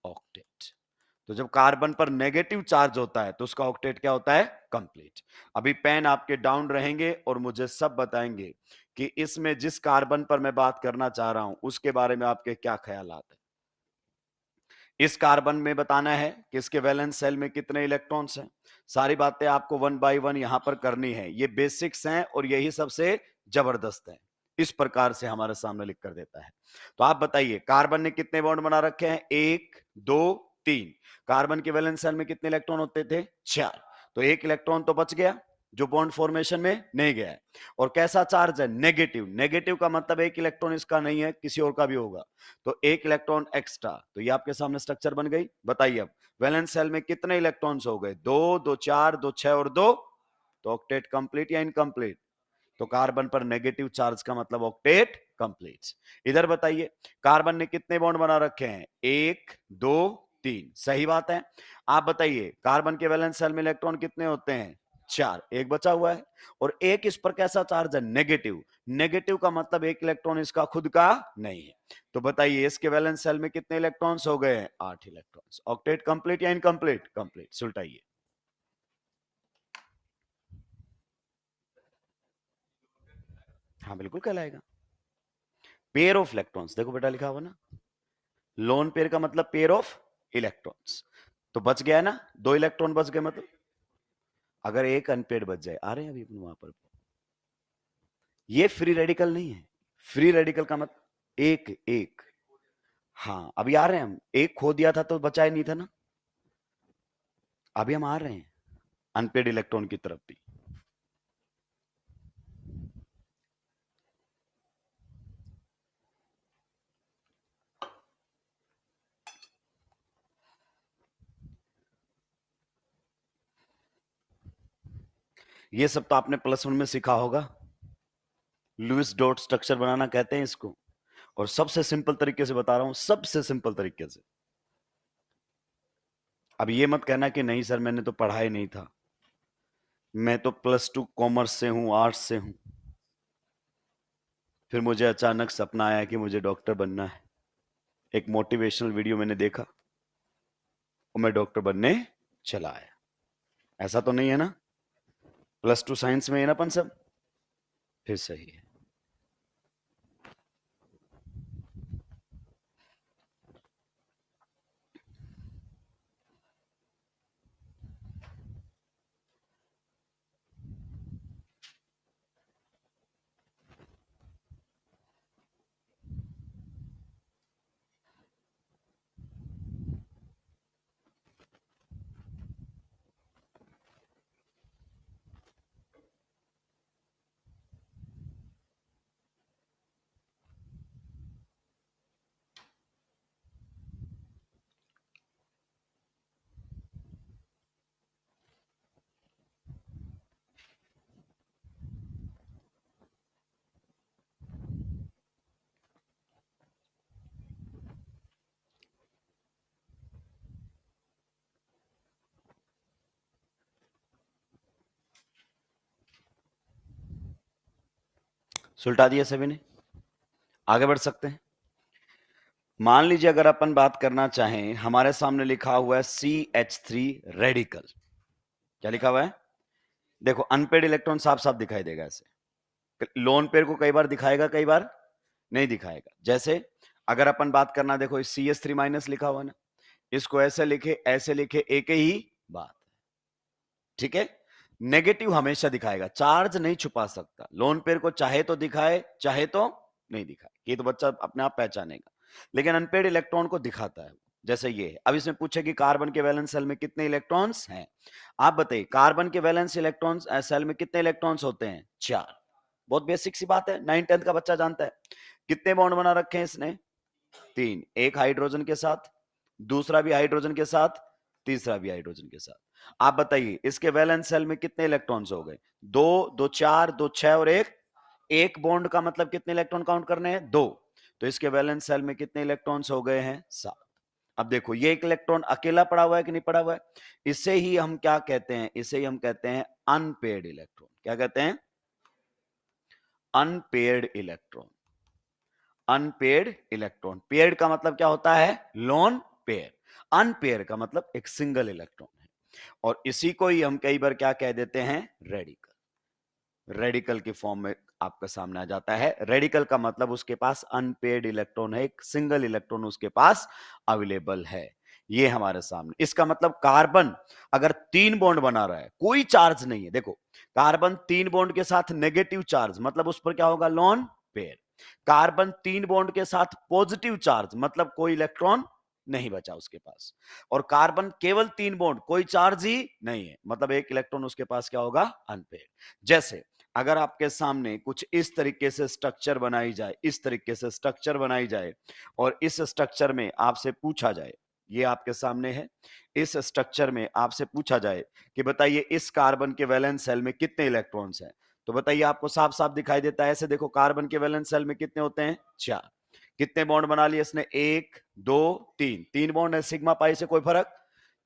octet. तो जब कार्बन पर नेगेटिव चार्ज होता है तो उसका ऑक्टेट क्या होता है? कंप्लीट। अभी पेन आपके डाउन रहेंगे और मुझे सब बताएंगे कि इसमें जिस कार्बन पर मैं बात करना चाह रहा हूं उसके बारे में आपके क्या ख्यालात है। इस कार्बन में बताना है कि इसके वैलेंस सेल में कितने इलेक्ट्रॉन्स हैं। सारी बातें आपको वन बाय वन यहां पर करनी है। ये बेसिक्स हैं और यही सबसे जबरदस्त है। इस प्रकार से हमारे सामने लिख कर देता है। तो आप बताइए कार्बन ने कितने बॉन्ड बना रखे हैं? 1 2 3। कार्बन के वैलेंस सेल में कितने इलेक्ट्रॉन होते थे? 4। तो एक इलेक्ट्रॉन तो बच गया जो बॉन्ड फॉर्मेशन में नहीं गया है। और कैसा चार्ज है? नेगेटिव। नेगेटिव का मतलब एक इलेक्ट्रॉन इसका नहीं है, किसी और का भी होगा। तो एक इलेक्ट्रॉन एक्स्ट्रा। तो ये आपके सामने स्ट्रक्चर बन गई। बताइए अब वैलेंस सेल में कितने इलेक्ट्रॉन्स हो गए? 2 2 4 2 6 और 2। तो ऑक्टेट कंप्लीट या इनकंप्लीट? तो कार्बन पर नेगेटिव चार्ज का मतलब ऑक्टेट कंप्लीट। इधर बताइए कार्बन ने कितने बॉन्ड बना रखे हैं? 1 2 3। सही बात है। आप बताइए कार्बन के वैलेंस सेल में इलेक्ट्रॉन कितने होते हैं? 4। एक बचा हुआ है और एक इस पर कैसा चार्ज है? नेगेटिव। नेगेटिव का मतलब एक इलेक्ट्रॉन इसका खुद का नहीं है। तो बताइए इसके वैलेंस सेल में कितने इलेक्ट्रॉन्स हो गए? 8 इलेक्ट्रॉन्स। ऑक्टेट कंप्लीट या इनकंप्लीट? कंप्लीट। सुलटाइए। हाँ बिल्कुल कहलाएगा। पेयर ऑफ इलेक्ट्रॉन्स, देखो बेटा लिखा हुआ ना, लोन पेयर का मतलब पेयर ऑफ इलेक्ट्रॉन्स। तो बच गया ना, 2 इलेक्ट्रॉन बच गए। मतलब अगर एक अनपेड बच जाए, आ रहे हैं अभी अपन वहां पर, ये फ्री रेडिकल नहीं है। फ्री रेडिकल का मतलब एक एक। हाँ अभी आ रहे हैं हम, एक खो दिया था तो बचा ही नहीं था ना। अभी हम आ रहे हैं अनपेड इलेक्ट्रॉन की तरफ भी। ये सब तो आपने +1 में सीखा होगा। लुईस डॉट स्ट्रक्चर बनाना कहते हैं इसको। और सबसे सिंपल तरीके से बता रहा हूं, सबसे सिंपल तरीके से। अब ये मत कहना कि नहीं सर मैंने तो पढ़ा ही नहीं था, मैं तो +2 कॉमर्स से हूं, आर्ट्स से हूं, फिर मुझे अचानक सपना आया कि मुझे डॉक्टर बनना है। एक मोटिवेशनल वीडियो मैंने देखा और मैं डॉक्टर बनने चला आया। ऐसा तो नहीं है ना? +2 साइंस में है ना अपन सब? फिर सही है। सुलटा दिया सभी ने, आगे बढ़ सकते हैं। मान लीजिए अगर अपन बात करना चाहें, हमारे सामने लिखा हुआ है CH3 रेडिकल। क्या लिखा हुआ है? देखो अनपेड इलेक्ट्रॉन साफ साफ दिखाई देगा ऐसे। लोन पेयर को कई बार दिखाएगा, कई बार नहीं दिखाएगा। जैसे अगर अपन बात करना, देखो CH3 माइनस लिखा हुआ ना, इसको ऐसे लिखे, एक ही बात, ठीक है। नेगेटिव हमेशा दिखाएगा, चार्ज नहीं छुपा सकता। लोन पेयर को चाहे तो दिखाए, चाहे तो नहीं दिखाए, ये तो बच्चा अपने आप पहचानेगा। लेकिन अनपेड इलेक्ट्रॉन को दिखाता है, जैसे ये है। अब इसमें पूछे कि कार्बन के वैलेंस सेल में कितने इलेक्ट्रॉन्स हैं। आप बताइए, कार्बन के वैलेंस इलेक्ट्रॉन्स सेल में कितने इलेक्ट्रॉन्स होते हैं? 4। बहुत बेसिक सी बात है, 9th-10th का बच्चा जानता है। कितने बॉन्ड बना रखे हैं इसने? 3। एक हाइड्रोजन के साथ, दूसरा भी हाइड्रोजन के साथ, तीसरा भी हाइड्रोजन के साथ। आप बताइए इसके वैलेंस सेल में कितने इलेक्ट्रॉन्स हो गए? 2, 2 4, 2 6 और एक बॉन्ड का मतलब कितने इलेक्ट्रॉन काउंट करने हैं? 2। तो इसके वैलेंस सेल में कितने इलेक्ट्रॉन्स हो गए हैं? 7। अब देखो ये एक इलेक्ट्रॉन अकेला पड़ा हुआ है कि नहीं पड़ा हुआ है? इसे ही हम क्या कहते हैं? इसे ही हम कहते हैं अनपेयर्ड इलेक्ट्रॉन। क्या कहते हैं? Unpaired electron. Unpaired electron, paired का मतलब क्या होता है? Lone pair. अनपेयर का मतलब एक सिंगल इलेक्ट्रॉन है। और इसी को ही हम कई बार क्या कह देते हैं? रेडिकल। रेडिकल के फॉर्म में आपका सामने आ जाता है। रेडिकल का मतलब उसके पास अनपेयर्ड इलेक्ट्रॉन है, एक सिंगल इलेक्ट्रॉन उसके पास अवेलेबल है। ये हमारे सामने, इसका मतलब कार्बन अगर 3 बॉन्ड बना रहा है, कोई चार्ज नहीं है। देखो कार्बन 3 बॉन्ड के साथ नेगेटिव चार्ज, मतलब उस पर क्या होगा? Lone pair. कार्बन 3 बॉन्ड के साथ पॉजिटिव चार्ज, मतलब कोई इलेक्ट्रॉन नहीं बचा उसके पास। और कार्बन केवल 3 बॉन्ड, कोई चार्ज ही नहीं है, मतलब एक इलेक्ट्रॉन उसके पास क्या होगा? अनपेयर्ड। जैसे अगर आपके सामने कुछ इस तरीके से स्ट्रक्चर बनाई जाए, इस तरीके से स्ट्रक्चर बनाई जाए, और इस स्ट्रक्चर में आपसे पूछा जाए, ये आपके सामने है, इस स्ट्रक्चर में आपसे पूछा जाए कि बताइए इस कार्बन के वैलेंस सेल में कितने इलेक्ट्रॉन्स हैं, तो बताइए आपको साफ साफ दिखाई देता है ऐसे। देखो कार्बन के वैलेंस सेल में कितने होते हैं? 4। कितने बॉन्ड बना लिए इसने? 1 2 3, 3 बॉन्ड है, सिग्मा पाई से कोई फर्क।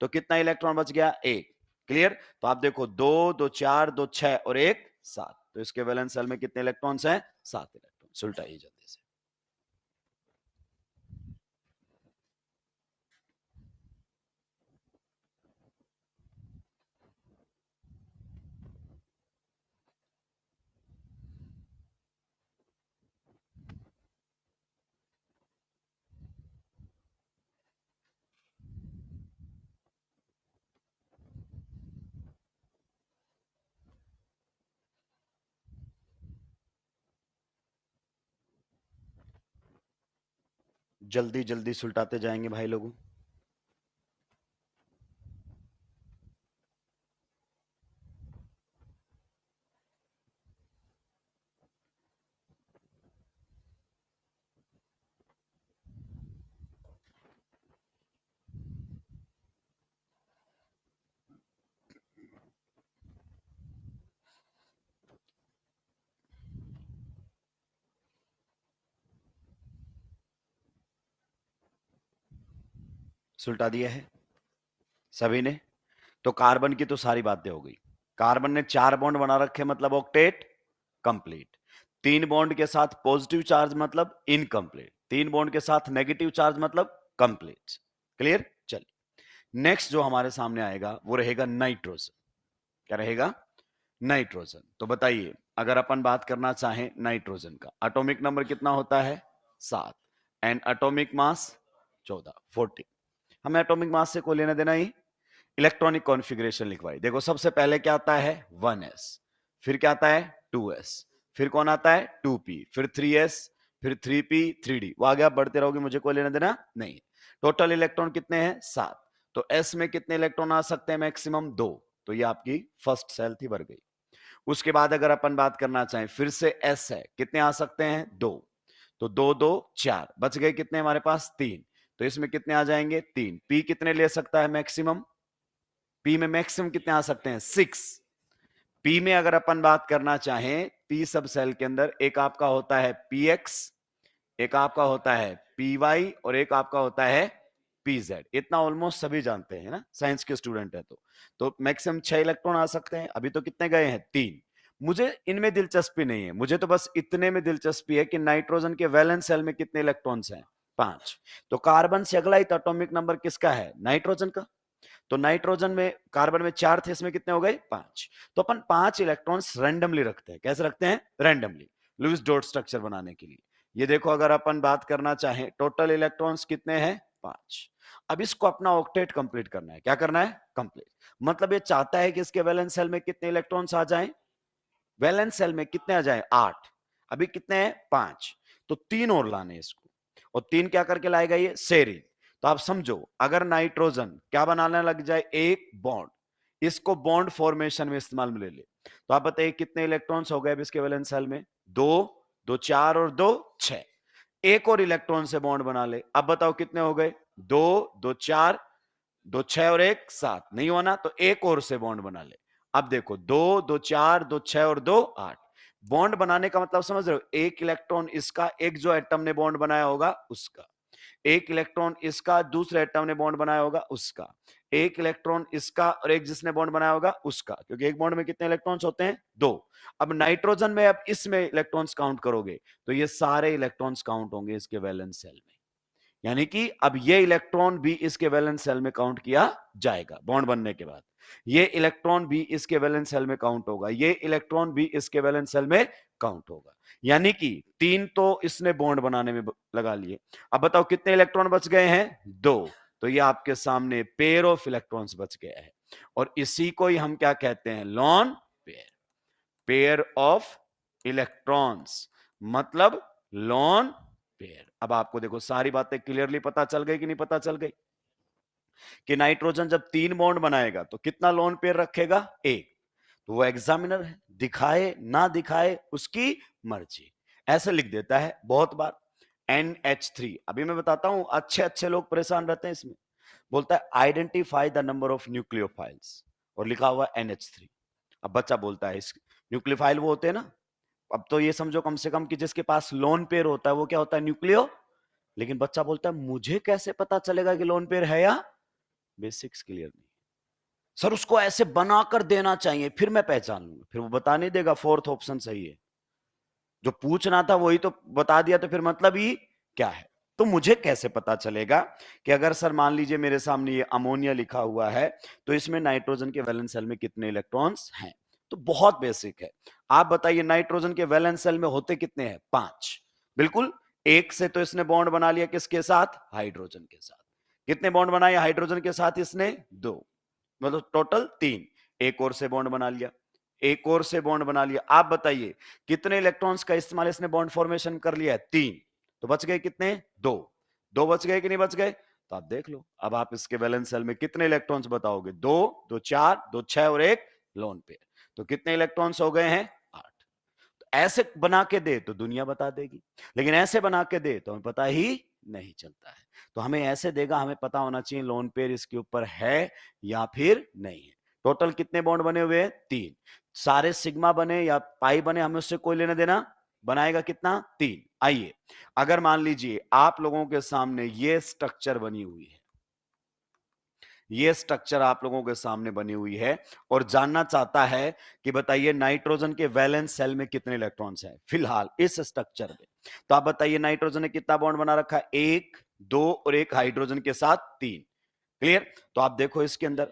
तो कितना इलेक्ट्रॉन बच गया? 1। क्लियर? तो आप देखो 2 2 4 2 6 और 1 7, तो इसके वैलेंस सेल में कितने इलेक्ट्रॉन्स हैं? 7 इलेक्ट्रॉन। सुलटाइए जल्दी से। जल्दी जल्दी सुलटाते जाएंगे भाई लोगों। सुलटा दिया है सभी ने। तो कार्बन की तो सारी बातें हो गई। कार्बन ने 4 बॉन्ड बना रखे, मतलब ऑक्टेट कंप्लीट। 3 बॉन्ड के साथ पॉजिटिव चार्ज मतलब इनकम्प्लीट। 3 बॉन्ड के साथ नेगेटिव चार्ज मतलब कंप्लीट। क्लियर? चलिए नेक्स्ट जो हमारे सामने आएगा वो रहेगा नाइट्रोजन। क्या रहेगा? नाइट्रोजन। तो बताइए अगर अपन बात करना चाहें नाइट्रोजन का, एटॉमिक नंबर कितना होता है? 7। And atomic mass 14, 14। हमें एटॉमिक मास से कोई लेना देना ही। इलेक्ट्रॉनिक कॉन्फ़िगरेशन लिखवाई। देखो सबसे पहले क्या आता है? 1s, फिर क्या आता है? 2s, फिर कौन आता है? 2p, फिर 3s, फिर 3p, 3d। वो आगे आप बढ़ते रहोगे, मुझे कोई लेना देना नहीं। टोटल इलेक्ट्रॉन कितने हैं? 7। तो s में कितने इलेक्ट्रॉन आ सकते हैं? मैक्सिमम 2। तो ये आपकी फर्स्ट सेल थी, भर गई। उसके बाद अगर अपन बात करना चाहें, फिर से s है, कितने आ सकते हैं? 2। तो 2 2 4, बच गए कितने हमारे पास? 3। तो इसमें कितने आ जाएंगे? 3। p कितने ले सकता है मैक्सिमम? पी में मैक्सिमम कितने आ सकते हैं? 6। पी में अगर अपन बात करना चाहें, पी सब सेल के अंदर एक आपका होता है पी एक्स, एक आपका होता है पी वाई, और एक आपका होता है पी जेड। इतना ऑलमोस्ट सभी जानते हैं ना, साइंस के स्टूडेंट है तो मैक्सिमम 6 इलेक्ट्रॉन आ सकते हैं। अभी तो कितने गए हैं? 3। मुझे इनमें दिलचस्पी नहीं है, मुझे तो बस इतने में दिलचस्पी है कि नाइट्रोजन के वैलेंस शेल में कितने इलेक्ट्रॉन्स हैं, 5। तो कार्बन से अगला एटॉमिक नंबर किसका है, नाइट्रोजन का। तो नाइट्रोजन में, कार्बन में 4 थे, इसमें कितने हो गए, 5। तो अपन 5 इलेक्ट्रॉन्स रैंडमली रखते हैं। कैसे रखते हैं, रैंडमली, लुईस डॉट स्ट्रक्चर बनाने के लिए। ये देखो, अगर अपन बात करना चाहें, टोटल इलेक्ट्रॉन्स कितने हैं, 5। अब इसको अपना ऑक्टेट कंप्लीट करना है। क्या करना है, कंप्लीट। मतलब ये चाहता है कि इसके वैलेंस शेल में कितने इलेक्ट्रॉन्स आ जाएं, वैलेंस शेल में कितने आ जाएं, 8। अभी कितने हैं, 5। तो 3 और लाने इसको, और 3 क्या करके लाएगा, ये सेरीन। तो आप समझो, अगर नाइट्रोजन क्या बनाने लग जाए, एक बॉन्ड, इसको बॉन्ड फॉर्मेशन में इस्तेमाल में ले ले, तो आप बताइए कितने इलेक्ट्रॉन्स हो गए अब इसके वैलेंस शेल में, 2, 2 4 और 2 6। एक और इलेक्ट्रॉन से बॉन्ड बना ले, अब बताओ कितने हो गए, 2, 2 4, 2 6 और 1 7। नहीं होना तो एक और से बॉन्ड बना ले। अब देखो, 2, 2 4, 2 6 और 2 8। बॉन्ड बनाने का मतलब समझ रहे हो, एक इलेक्ट्रॉन इसका, एक जो एटम ने बॉन्ड बनाया होगा उसका, एक इलेक्ट्रॉन इसका, दूसरे एटम ने बॉन्ड बनाया होगा उसका, एक इलेक्ट्रॉन इसका और एक जिसने बॉन्ड बनाया होगा उसका, क्योंकि एक बॉन्ड में कितने इलेक्ट्रॉन्स होते हैं, 2। अब नाइट्रोजन में, अब इसमें इलेक्ट्रॉन्स काउंट करोगे तो ये सारे इलेक्ट्रॉन्स काउंट होंगे इसके वैलेंस शेल में। यानी कि अब ये इलेक्ट्रॉन भी इसके वैलेंस शेल में काउंट किया जाएगा बॉन्ड बनने के बाद। ये इलेक्ट्रॉन भी इसके वैलेंस शेल में काउंट होगा, ये इलेक्ट्रॉन भी इसके वैलेंस शेल में काउंट होगा। यानी कि 3 तो इसने बॉन्ड बनाने में लगा लिए। अब बताओ कितने इलेक्ट्रॉन बच गए हैं, 2। तो ये आपके सामने पेयर ऑफ इलेक्ट्रॉन्स बच गया है, और इसी को ही हम क्या कहते हैं, lone pair. Pair of electrons मतलब लॉन पेयर। अब आपको देखो सारी बातें क्लियरली पता चल गई कि नहीं पता चल गई, कि नाइट्रोजन जब 3 बॉन्ड बनाएगा तो कितना लोन पेयर रखेगा, 1। तो वो एग्जामिनर है, दिखाए ना दिखाए उसकी मर्जी, ऐसे लिख देता है बहुत बार। NH3, अभी मैं बताता हूं, अच्छे अच्छे लोग परेशान रहते हैं इसमें। बोलता है identify the number of nucleophiles, और लिखा हुआ NH3। अब बच्चा बोलता है, इस न्यूक्लियोफाइल वो होते हैं ना, अब तो ये समझो कम से कम कि जिसके पास लोन पेयर होता है वो क्या होता है, न्यूक्लियो। लेकिन बच्चा बोलता है मुझे कैसे पता चलेगा कि लोन पेयर है, या बेसिक्स क्लियर नहीं, सर उसको ऐसे बनाकर देना चाहिए फिर मैं पहचान लूंगा। फिर वो बता नहीं देगा, फोर्थ ऑप्शन सही है, जो पूछना था वही तो बता दिया, तो फिर मतलब ही क्या है। तो मुझे कैसे पता चलेगा कि अगर सर मान लीजिए मेरे सामने ये अमोनिया लिखा हुआ है, तो इसमें नाइट्रोजन के वैलेंस शेल में कितने इलेक्ट्रॉन्स हैं। तो बहुत बेसिक है। आप बताइए नाइट्रोजन के वैलेंस शेल में होते कितने हैं, 5। बिल्कुल, एक से तो इसने बॉन्ड बना लिया, किसके साथ, हाइड्रोजन के साथ। कितने बॉन्ड बनाए हाइड्रोजन के साथ इसने, 2। मतलब टोटल 3। एक और से बॉन्ड बना लिया, एक और से बॉन्ड बना लिया। आप बताइए कितने इलेक्ट्रॉन्स का इस्तेमाल इसने बॉन्ड फॉर्मेशन कर लिया है, 3। तो बच गए कितने, 2। 2 बच गए कि नहीं बच गए, तो आप देख लो। अब आप इसके वैलेंस शेल में कितने इलेक्ट्रॉन्स बताओगे, 2, 2 4, 2 6 और 1 लोन पेयर। तो कितने इलेक्ट्रॉन्स हो गए हैं, 8। तो ऐसे बना के दे तो दुनिया बता देगी, लेकिन ऐसे बना के दे तो हमें पता ही नहीं चलता है। तो हमें ऐसे देगा, हमें पता होना चाहिए लोन पेयर इसके ऊपर है या फिर नहीं है। टोटल कितने बॉन्ड बने हुए हैं, 3। सारे सिग्मा बने या पाई बने, हमें उससे कोई लेना देना, बनाएगा कितना, 3। आइए, अगर मान लीजिए आप लोगों के सामने ये स्ट्रक्चर बनी हुई है, ये स्ट्रक्चर आप लोगों के सामने बनी हुई है, और जानना चाहता है कि बताइए नाइट्रोजन के वैलेंस शेल में कितने इलेक्ट्रॉन्स हैं फिलहाल इस स्ट्रक्चर में। तो आप बताइए नाइट्रोजन ने कितना बॉन्ड बना रखा है, 1 2 और एक हाइड्रोजन के साथ 3। क्लियर। तो आप देखो इसके अंदर,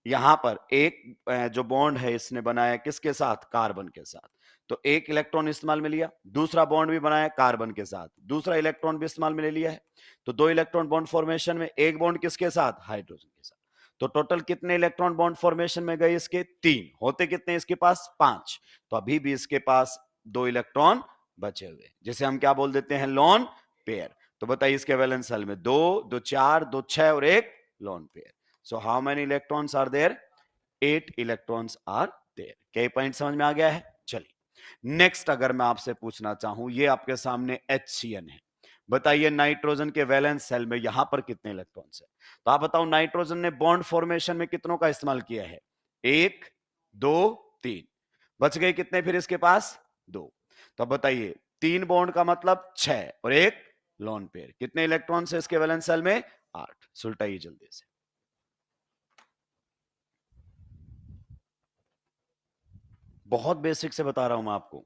यहां पर एक जो बॉन्ड है इसने बनाया किसके साथ, कार्बन के साथ। तो एक इलेक्ट्रॉन इस्तेमाल में लिया, दूसरा बॉन्ड भी बनाया कार्बन के साथ, दूसरा इलेक्ट्रॉन भी इस्तेमाल में ले लिया है। तो 2 इलेक्ट्रॉन बॉन्ड फॉर्मेशन में, एक बॉन्ड किसके साथ, हाइड्रोजन के साथ। तो टोटल कितने इलेक्ट्रॉन बॉन्ड फॉर्मेशन में गए इसके, 3। होते कितने इसके पास, 5। तो अभी भी इसके पास 2 इलेक्ट्रॉन बचे हुए, जिसे हम क्या बोल देते हैं, लोन पेयर। तो बताइए इसके वैलेंस शेल में 2, 2 4, 2 6 और एक lone pair. So how many electrons are there? 8 electrons are there. कई पॉइंट समझ में आ गया है। चलिए नेक्स्ट, अगर मैं आपसे पूछना चाहूं, ये आपके सामने HCN है, बताइए नाइट्रोजन के वैलेंस शेल में यहां पर कितने इलेक्ट्रॉन्स है। तो आप बताओ नाइट्रोजन ने बॉन्ड फॉर्मेशन में कितनों का इस्तेमाल किया है, 1 2 3। बच गए कितने फिर इसके पास, 2। तो अब बताइए 3 बॉन्ड का मतलब 6 और एक लोन पेयर, कितने इलेक्ट्रॉन्स है इसके वैलेंस शेल में, 8। सुलटाइए जल्दी से। बहुत बेसिक से बता रहा हूं मैं आपको।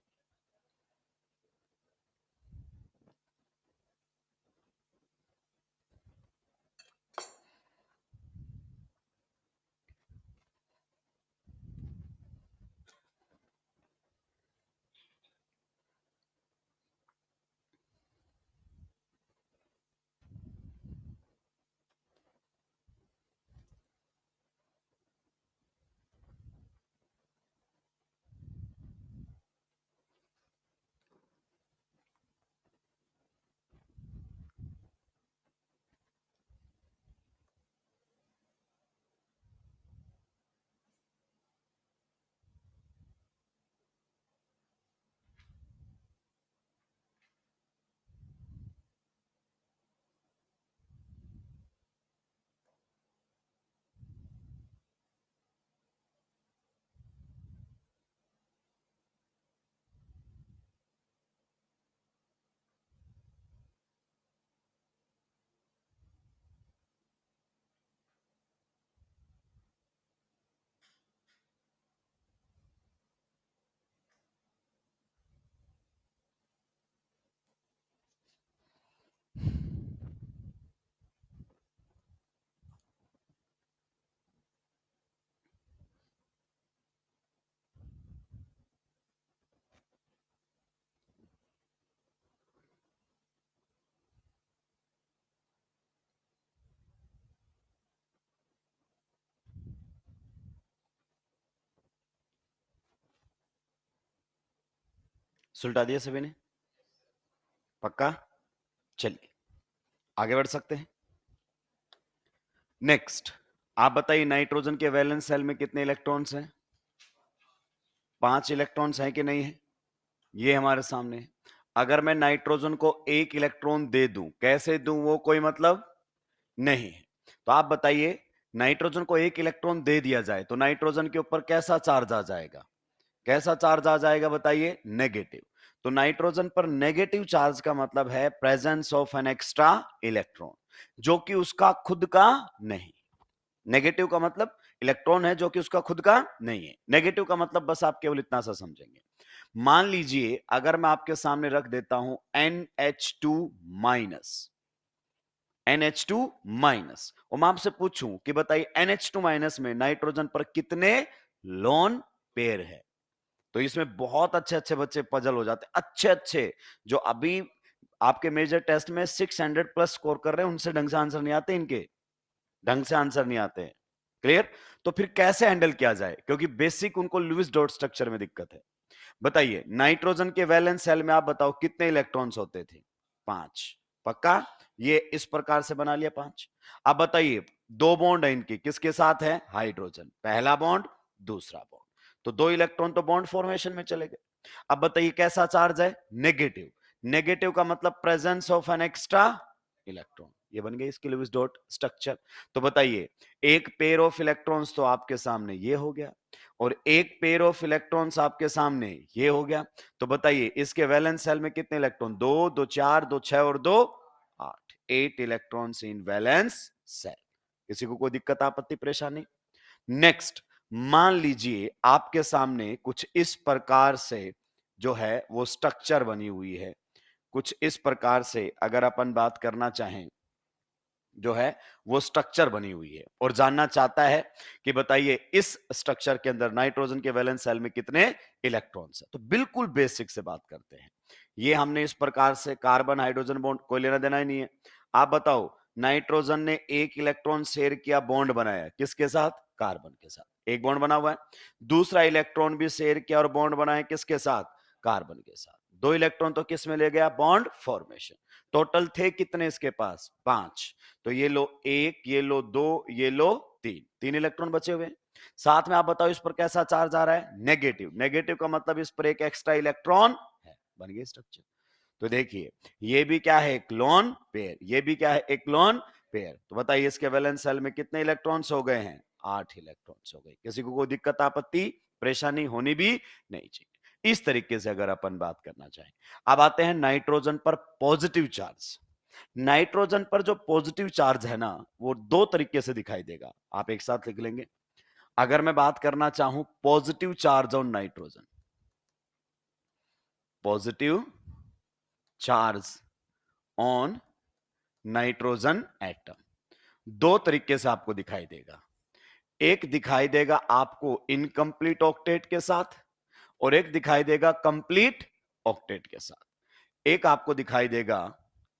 सुलटा दिया सभी ने? पक्का? चलिए आगे बढ़ सकते हैं। नेक्स्ट, आप बताइए नाइट्रोजन के वैलेंस सेल में कितने इलेक्ट्रॉन्स हैं? 5 इलेक्ट्रॉन्स हैं कि नहीं है? ये हमारे सामने है। अगर मैं नाइट्रोजन को 1 इलेक्ट्रॉन दे दूं, कैसे दूं वो कोई मतलब नहीं है। तो आप बताइए, नाइट्रोजन को 1 इलेक्ट्रॉन दे दिया जाए तो नाइट्रोजन के ऊपर कैसा चार्ज आ जाएगा? कैसा चार्ज आ जाएगा बताइए? नेगेटिव। तो नाइट्रोजन पर नेगेटिव चार्ज का मतलब है presence of an extra electron, जो कि उसका खुद का नहीं। नेगेटिव का मतलब इलेक्ट्रॉन है जो कि उसका खुद का नहीं है। नेगेटिव का मतलब बस आप केवल इतना सा समझेंगे। मान लीजिए अगर मैं आपके सामने रख देता हूं NH2 माइनस, NH2 माइनस, और मैं आपसे पूछूं कि बताइए NH2 माइनस में नाइट्रोजन पर कितने लोन पेयर है? तो इसमें बहुत अच्छे अच्छे बच्चे पजल हो जाते हैं, अच्छे अच्छे जो अभी आपके मेजर टेस्ट में 600 प्लस स्कोर कर रहे हैं, उनसे ढंग से आंसर नहीं आते, इनके ढंग से आंसर नहीं आते हैं। क्लियर? तो फिर कैसे हैंडल किया जाए, क्योंकि बेसिक उनको लुईस डॉट स्ट्रक्चर में दिक्कत है। बताइए नाइट्रोजन के वैलेंस सेल में आप बताओ कितने इलेक्ट्रॉन्स होते थे? 5। पक्का? ये इस प्रकार से बना लिया 5। अब बताइए, दो बॉन्ड है इनके, किसके साथ है? हाइड्रोजन, पहला बॉन्ड, दूसरा बॉन्ड, तो 2 इलेक्ट्रॉन तो बॉन्ड फॉर्मेशन में चले गए। अब बताइए कैसा चार्ज है? नेगेटिव। नेगेटिव का मतलब presence of an extra electron. ये बन गई इसकी लुईस डॉट स्ट्रक्चर। तो बताइए, एक पेयर ऑफ इलेक्ट्रॉन्स तो आपके सामने ये हो गया, और एक पेयर ऑफ इलेक्ट्रॉन्स आपके सामने ये हो गया। तो बताइए इसके वैलेंस सेल में कितने इलेक्ट्रॉन? 2, 2 4, 2 6 और 2 8। 8 इलेक्ट्रॉन्स इन वैलेंस सेल। किसी को कोई दिक्कत, आपत्ति, परेशानी? नेक्स्ट, मान लीजिए आपके सामने कुछ इस प्रकार से जो है वो स्ट्रक्चर बनी हुई है। कुछ इस प्रकार से अगर अपन बात करना चाहें, जो है वो स्ट्रक्चर बनी हुई है, और जानना चाहता है कि बताइए इस स्ट्रक्चर के अंदर नाइट्रोजन के वैलेंस सेल में कितने इलेक्ट्रॉन्स हैं। तो बिल्कुल बेसिक से बात करते हैं। ये हमने इस प्रकार से कार्बन हाइड्रोजन बॉन्ड, कोई लेना देना ही नहीं है। आप बताओ, नाइट्रोजन ने 1 इलेक्ट्रॉन शेयर किया, बॉन्ड बनाया, किसके साथ? कार्बन के साथ, एक बॉन्ड बना हुआ है। दूसरा इलेक्ट्रॉन भी शेयर किया और बॉन्ड बनाया, किसके साथ? कार्बन के साथ। 2 इलेक्ट्रॉन तो किस में ले गया? Bond formation. टोटल थे कितने इसके पास? 5। तो ये लो 1, ये लो 2, ये लो 3, 3 इलेक्ट्रॉन बचे हुए। साथ में आप बताओ इस पर कैसा चार्ज आ रहा है? नेगेटिव। नेगेटिव का मतलब इस पर एक एक्स्ट्रा इलेक्ट्रॉन है। बन गया स्ट्रक्चर। तो देखिए, ये भी क्या है? एक लोन पेयर। ये भी क्या है? एक लोन पेयर। तो बताइए इसके वैलेंस सेल में कितने इलेक्ट्रॉन्स हो गए हैं? 8 इलेक्ट्रॉन्स हो गए। किसी को कोई दिक्कत, आपत्ति, परेशानी होनी भी नहीं चाहिए। इस तरीके से अगर अपन बात करना चाहें। अब आते हैं नाइट्रोजन पर पॉजिटिव चार्ज। नाइट्रोजन पर जो पॉजिटिव चार्ज है ना, वो दो तरीके से दिखाई देगा। आप एक साथ लिख लेंगे। अगर मैं बात करना चाहूं positive charge on nitrogen, positive charge on nitrogen atom, दो तरीके से आपको दिखाई देगा। एक दिखाई देगा आपको इनकम्प्लीट ऑक्टेट के साथ और एक दिखाई देगा कंप्लीट ऑक्टेट के साथ। एक आपको दिखाई देगा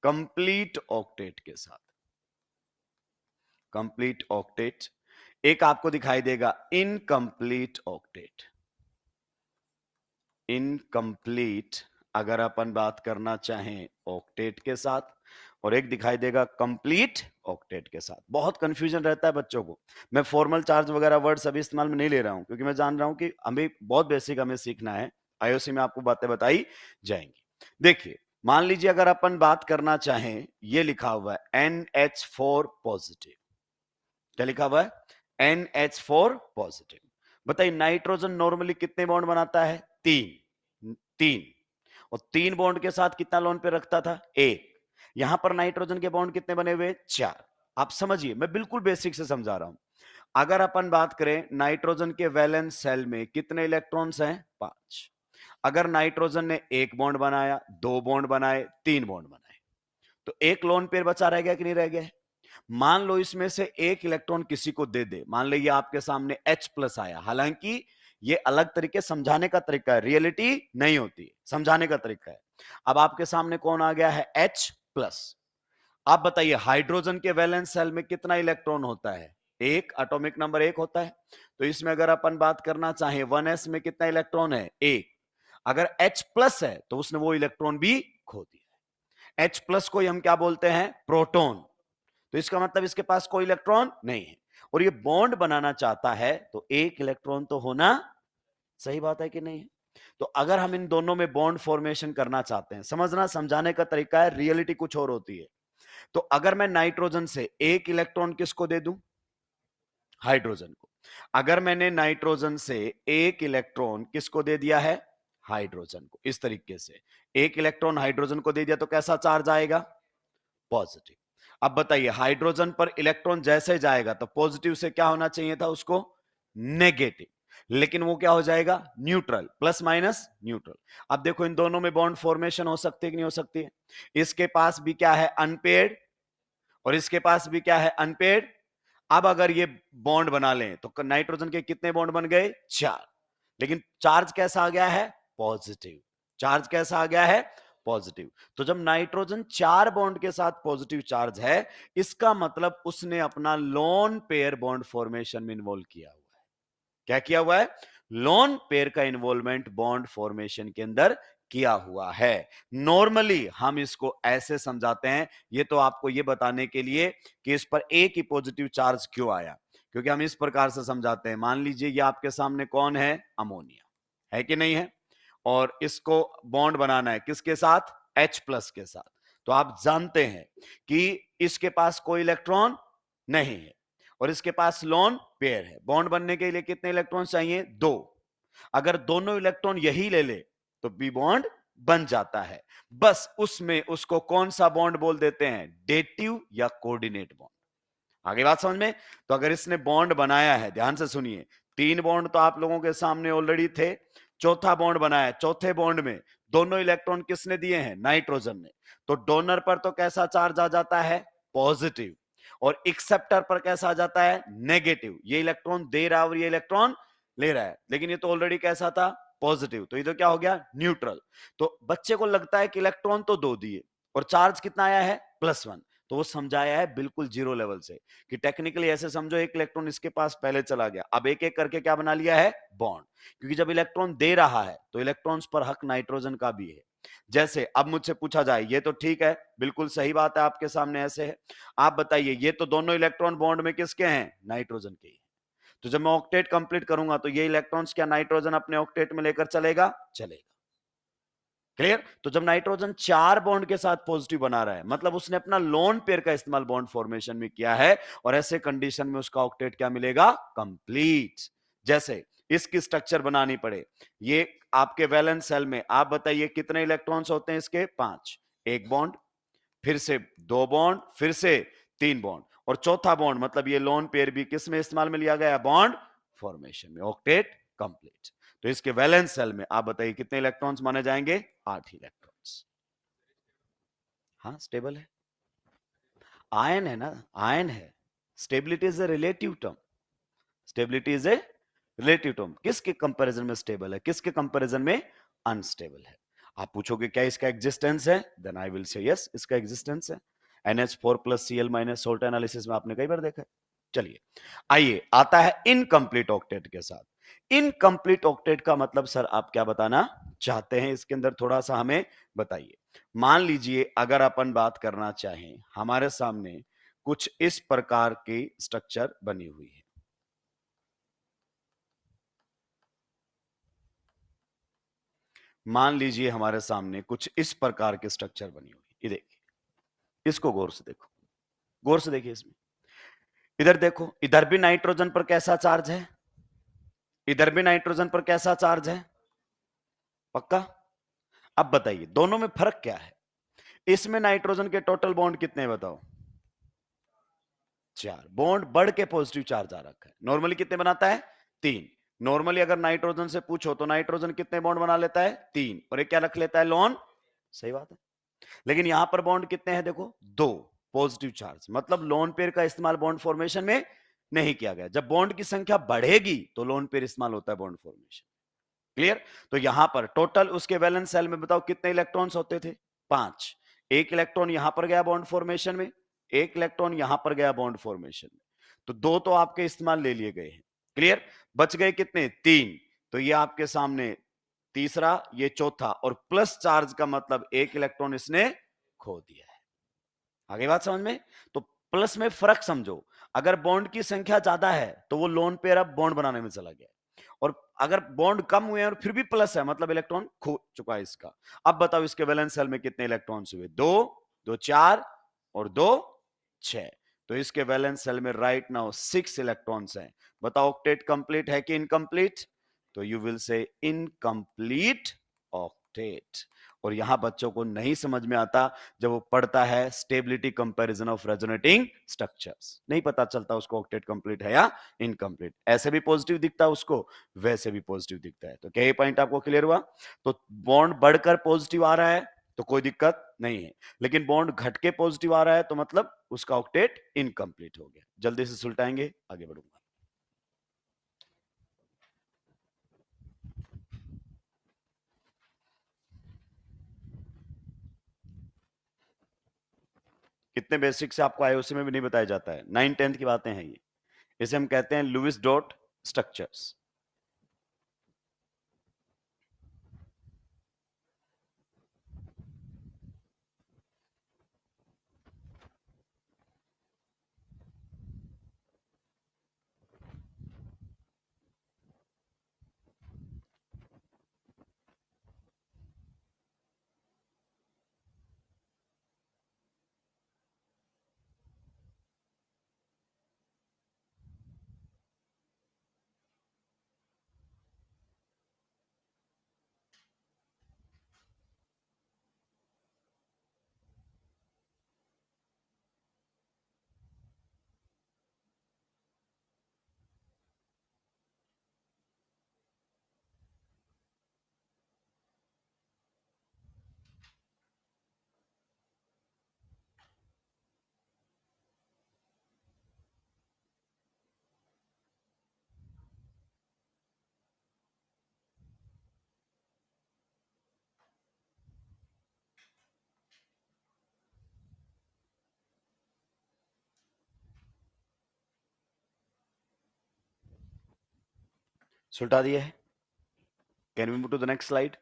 कंप्लीट ऑक्टेट के साथ, कंप्लीट ऑक्टेट, एक आपको दिखाई देगा इनकम्प्लीट ऑक्टेट। इनकम्प्लीट अगर अपन बात करना चाहें ऑक्टेट के साथ, और एक दिखाई देगा कंप्लीट ऑक्टेट के साथ। बहुत कंफ्यूजन रहता है बच्चों को। मैं फॉर्मल चार्ज वगैरह वर्ड्स अभी इस्तेमाल में नहीं ले रहा हूं, क्योंकि मैं जान रहा हूं कि हमें बहुत बेसिक हमें सीखना है, आईओसी में आपको बातें बताई जाएंगी। देखिए, मान लीजिए अगर अपन बात करना चाहें, ये लिखा हुआ है NH4 पॉजिटिव, क्या लिखा हुआ है NH4 पॉजिटिव। बताइए नाइट्रोजन नॉर्मली कितने बॉन्ड बनाता है? तीन, तीन, और तीन बॉन्ड के साथ कितना लोन पे रखता था? एक। यहां पर नाइट्रोजन के बॉन्ड कितने बने हुए? चार। आप समझिए, मैं बिल्कुल बेसिक से समझा रहा हूं। अगर अपन बात करें नाइट्रोजन के वैलेंस सेल में कितने इलेक्ट्रॉन्स हैं? 5। अगर नाइट्रोजन ने एक बॉन्ड बनाया, दो बॉन्ड बनाए, तीन बॉन्ड बनाए, तो एक लोन पेयर बचा रह गया कि नहीं रह गया? मान लो इसमें से एक इलेक्ट्रॉन किसी को दे दे, मान लो ये आपके सामने H+ आया, हालांकि ये अलग तरीके समझाने का तरीका है, रियलिटी नहीं होती, समझाने का तरीका है। अब आपके सामने कौन आ गया है? H+। आप बताइए हाइड्रोजन के वैलेंस सेल में कितना इलेक्ट्रॉन होता है? एक, एटॉमिक नंबर एक होता है। तो इसमें अगर अपन बात करना चाहें 1s में कितना इलेक्ट्रॉन है? एक। अगर H+ है तो उसने वो इलेक्ट्रॉन भी खो दिया। H+ को हम क्या बोलते हैं? प्रोटॉन। तो इसका मतलब इसके पास कोई इलेक्ट्रॉन नहीं है, और ये बॉन्ड बनाना चाहता है, तो एक इलेक्ट्रॉन तो होना, सही बात है कि नहीं है? तो अगर हम इन दोनों में बॉन्ड फॉर्मेशन करना चाहते हैं, समझना, समझाने का तरीका है, रियलिटी कुछ और होती है। तो अगर मैं नाइट्रोजन से एक इलेक्ट्रॉन किसको दे दूं? हाइड्रोजन को। अगर मैंने नाइट्रोजन से एक इलेक्ट्रॉन किसको दे दिया है? हाइड्रोजन को। इस तरीके से एक इलेक्ट्रॉन हाइड्रोजन को दे दिया तो कैसा चार्ज आएगा? पॉजिटिव। अब बताइए हाइड्रोजन पर इलेक्ट्रॉन जैसे जाएगा तो पॉजिटिव से क्या होना चाहिए था उसको? नेगेटिव। लेकिन वो क्या हो जाएगा? Neutral, plus minus neutral. अब देखो इन दोनों में बॉन्ड फॉर्मेशन हो सकती है कि नहीं हो सकती है? इसके पास भी क्या है? अनपेयर्ड, और इसके पास भी क्या है? अनपेयर्ड। अब अगर ये बॉन्ड बना लें तो नाइट्रोजन के कितने बॉन्ड बन गए? 4। लेकिन चार्ज कैसा आ गया है? पॉजिटिव। चार्ज कैसा आ गया है? पॉजिटिव। तो जब नाइट्रोजन 4 बॉन्ड के साथ पॉजिटिव चार्ज है, इसका मतलब उसने अपना लोन पेयर बॉन्ड फॉर्मेशन में इन्वॉल्व किया हुआ है। क्या किया हुआ है? लोन पेयर का इन्वॉल्वमेंट बॉन्ड फॉर्मेशन के अंदर किया हुआ है। नॉर्मली हम इसको ऐसे समझाते हैं, ये तो आपको ये बताने के लिए कि इस पर एक ही पॉजिटिव चार्ज क्यों आया, क्योंकि हम इस प्रकार से समझाते हैं। मान लीजिए ये आपके सामने कौन है? अमोनिया है कि नहीं है, और इसको बॉन्ड बनाना है किसके साथ? H+ के साथ। तो आप जानते हैं कि इसके पास कोई इलेक्ट्रॉन नहीं है और इसके पास लोन पेयर है। बॉन्ड बनने के लिए कितने इलेक्ट्रॉन चाहिए? 2। अगर दोनों इलेक्ट्रॉन यही ले ले तो बी बॉन्ड बन जाता है। बस उसमें उसको कौन सा बॉन्ड बोल देते हैं? डेटिव या कोऑर्डिनेट बॉन्ड। आगे बात समझ में? तो अगर इसने बॉन्ड बनाया है, ध्यान से सुनिए, 3 बॉन्ड तो आप लोगों के सामने ऑलरेडी थे, चौथा बॉन्ड बनाया, चौथे बॉन्ड में दोनों इलेक्ट्रॉन किसने दिए हैं? नाइट्रोजन ने। तो डोनर पर तो कैसा चार्ज आ जाता है? पॉजिटिव। और एक्सेप्टर पर कैसा आ जाता है? नेगेटिव। ये इलेक्ट्रॉन दे रहा है और ये इलेक्ट्रॉन ले रहा है, लेकिन ये तो ऑलरेडी कैसा था? पॉजिटिव। तो ये तो क्या हो गया? न्यूट्रल। तो बच्चे को लगता है कि इलेक्ट्रॉन तो 2 दिए और चार्ज कितना आया है? +1। तो वो समझाया है बिल्कुल जीरो लेवल से कि टेक्निकली ऐसे समझो एक इलेक्ट्रॉन इसके पास पहले चला गया, अब एक एक करके क्या बना लिया है? बॉन्ड। क्योंकि जब इलेक्ट्रॉन दे रहा है तो इलेक्ट्रॉन्स पर हक नाइट्रोजन का भी है। जैसे अब मुझसे पूछा जाए, ये तो ठीक है, बिल्कुल सही बात है, आपके सामने ऐसे है, आप बताइए ये तो दोनों इलेक्ट्रॉन बॉन्ड में किसके हैं? नाइट्रोजन के। तो जब मैं ऑक्टेट कंप्लीट करूंगा तो ये इलेक्ट्रॉन्स क्या नाइट्रोजन अपने ऑक्टेट में लेकर चलेगा? चलेगा। क्लियर? तो जब नाइट्रोजन 4 बॉन्ड के साथ पॉजिटिव बना रहा है, मतलब उसने अपना लोन पेयर का इस्तेमाल बॉन्ड फॉर्मेशन में किया है, और ऐसे कंडीशन में उसका ऑक्टेट क्या मिलेगा? कंप्लीट। जैसे इसकी स्ट्रक्चर बनानी पड़े, ये आपके वैलेंस सेल में आप बताइए कितने इलेक्ट्रॉन्स होते हैं इसके? 5। एक बॉन्ड, फिर से 2 बॉन्ड, फिर से 3 बॉन्ड, और चौथा बॉन्ड, मतलब ये लोन पेयर भी किस में इस्तेमाल में लिया गया? बॉन्ड फॉर्मेशन में, ऑक्टेट कंप्लीट। तो इसके वैलेंस सेल में आप बताइए कितने इलेक्ट्रॉन्स माने जाएंगे? 8 इलेक्ट्रॉन्स। हाँ स्टेबल है, आयन है ना, आयन है। Stability is a relative term, stability is a relative term. किसके कंपैरिजन में स्टेबल है, किसके कंपैरिजन में अनस्टेबल है? आप पूछोगे क्या इसका एग्जिस्टेंस है, then I will say yes, इसका एग्जिस्टेंस है। NH4+Cl- सोल्ट एनालिसिस में आपने कई बार देखा है। चलिए आइए, आता है इनकंप्लीट ऑक्टेट के साथ। इनकंप्लीट ऑक्टेट का मतलब सर आप क्या बताना चाहते हैं, इसके अंदर थोड़ा सा हमें बताइए। मान लीजिए अगर अपन बात करना चाहें, हमारे सामने कुछ इस प्रकार की स्ट्रक्चर बनी हुई है। मान लीजिए हमारे सामने कुछ इस प्रकार की स्ट्रक्चर बनी हुई, ये देखिए, इसको गौर से देखो, गौर से देखिए इसमें। इधर देखो, इधर भी नाइट्रोजन पर कैसा चार्ज है, इधर भी नाइट्रोजन पर कैसा चार्ज है, पक्का? अब बताइए दोनों में फर्क क्या है? इसमें नाइट्रोजन के टोटल बॉन्ड कितने हैं बताओ? 4 बॉन्ड बढ़ के पॉजिटिव चार्ज आ रखा है। नॉर्मली कितने बनाता है? 3। नॉर्मली अगर नाइट्रोजन से पूछो तो नाइट्रोजन कितने बॉन्ड बना लेता है? 3। और ये क्या रख लेता है? लोन। सही बात है। लेकिन यहां पर बॉन्ड कितने हैं देखो? 2 पॉजिटिव चार्ज, मतलब लोन पेयर का इस्तेमाल बॉन्ड फॉर्मेशन में नहीं किया गया। जब बॉन्ड की संख्या बढ़ेगी तो लोन पेयर इस्तेमाल होता है बॉन्ड फॉर्मेशन। क्लियर? तो यहां पर टोटल उसके वैलेंस सेल में बताओ कितने इलेक्ट्रॉन्स होते थे? 5। एक इलेक्ट्रॉन यहां पर गया बॉन्ड फॉर्मेशन में, एक इलेक्ट्रॉन यहां पर गया बॉन्ड फॉर्मेशन में, तो 2 तो आपके इस्तेमाल ले लिए गए हैं। क्लियर? बच गए कितने? 3। तो ये आपके सामने तीसरा, ये चौथा, और प्लस चार्ज का मतलब एक इलेक्ट्रॉन इसने खो दिया है। आगे बात समझ में? तो प्लस में फर्क समझो, अगर बॉन्ड की संख्या ज्यादा है तो वो लोन पेयर अब बॉन्ड बनाने में चला गया, और अगर बॉन्ड कम हुए और फिर भी प्लस है मतलब इलेक्ट्रॉन खो चुका है इसका। अब बताओ इसके वैलेंस सेल में कितने इलेक्ट्रॉन्स हुए? 2, 2 4 और 2 6। तो इसके वैलेंस सेल में राइट नाउ 6 इलेक्ट्रॉन्स हैं। बताओ ऑक्टेट कंप्लीट है कि इनकंप्लीट? तो यू विल से इनकंप्लीट ऑक्टेट। और यहां बच्चों को नहीं समझ में आता जब वो पढ़ता है stability comparison of resonating structures, नहीं पता चलता उसको ऑक्टेट कंप्लीट है या इनकंप्लीट। ऐसे भी पॉजिटिव दिखता है उसको, वैसे भी पॉजिटिव दिखता है। तो क्या ये पॉइंट आपको क्लियर हुआ? तो बॉन्ड बढ़कर पॉजिटिव आ रहा है तो कोई दिक्कत नहीं है, लेकिन बॉन्ड घट के पॉजिटिव आ रहा है तो मतलब उसका ऑक्टेट इनकंप्लीट हो गया। जल्दी से सुलटाएंगे, आगे बढ़ूंगा। कितने बेसिक से आपको आईओसी में भी नहीं बताया जाता है, 9th 10th की बातें हैं ये। इसे हम कहते हैं लुईस डॉट स्ट्रक्चर्स। सुलटा दिया है। Can we move to the next slide?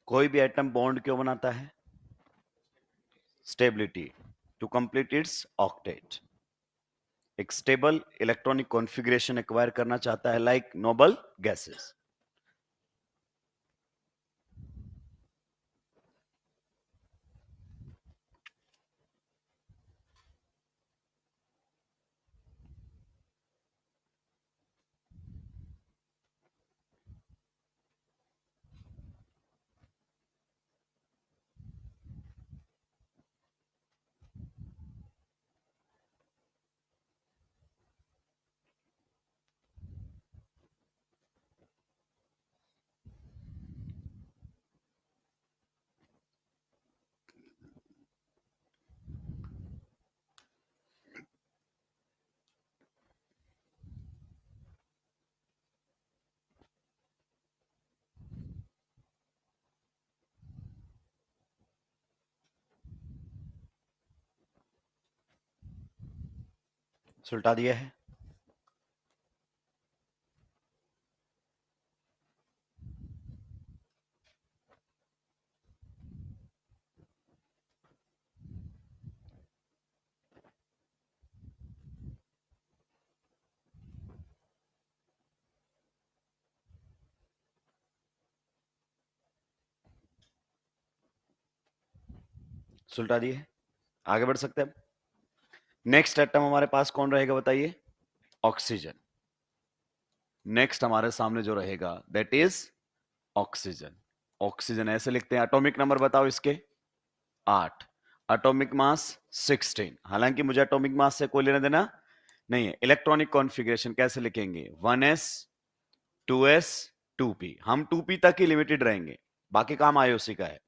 कोई भी एटम बॉन्ड क्यों बनाता है? Stability, to complete its octet. एक स्टेबल इलेक्ट्रॉनिक कॉन्फ़िगरेशन एक्वायर करना चाहता है, लाइक नोबल गैसेस। सुलटा दिया है। सुलटा दिए है। आगे बढ़ सकते हैं। नेक्स्ट एटम हमारे पास कौन रहेगा बताइए? ऑक्सीजन। नेक्स्ट हमारे सामने जो रहेगा दैट इज ऑक्सीजन। ऑक्सीजन ऐसे लिखते हैं, एटॉमिक नंबर बताओ इसके 8, एटॉमिक मास 16। हालांकि मुझे एटॉमिक मास से कोई लेना देना नहीं है। इलेक्ट्रॉनिक कॉन्फ़िगरेशन कैसे लिखेंगे? 1s 2s 2p। हम 2p तक ही लिमिटेड रहेंगे, बाकी काम आईओसी का है।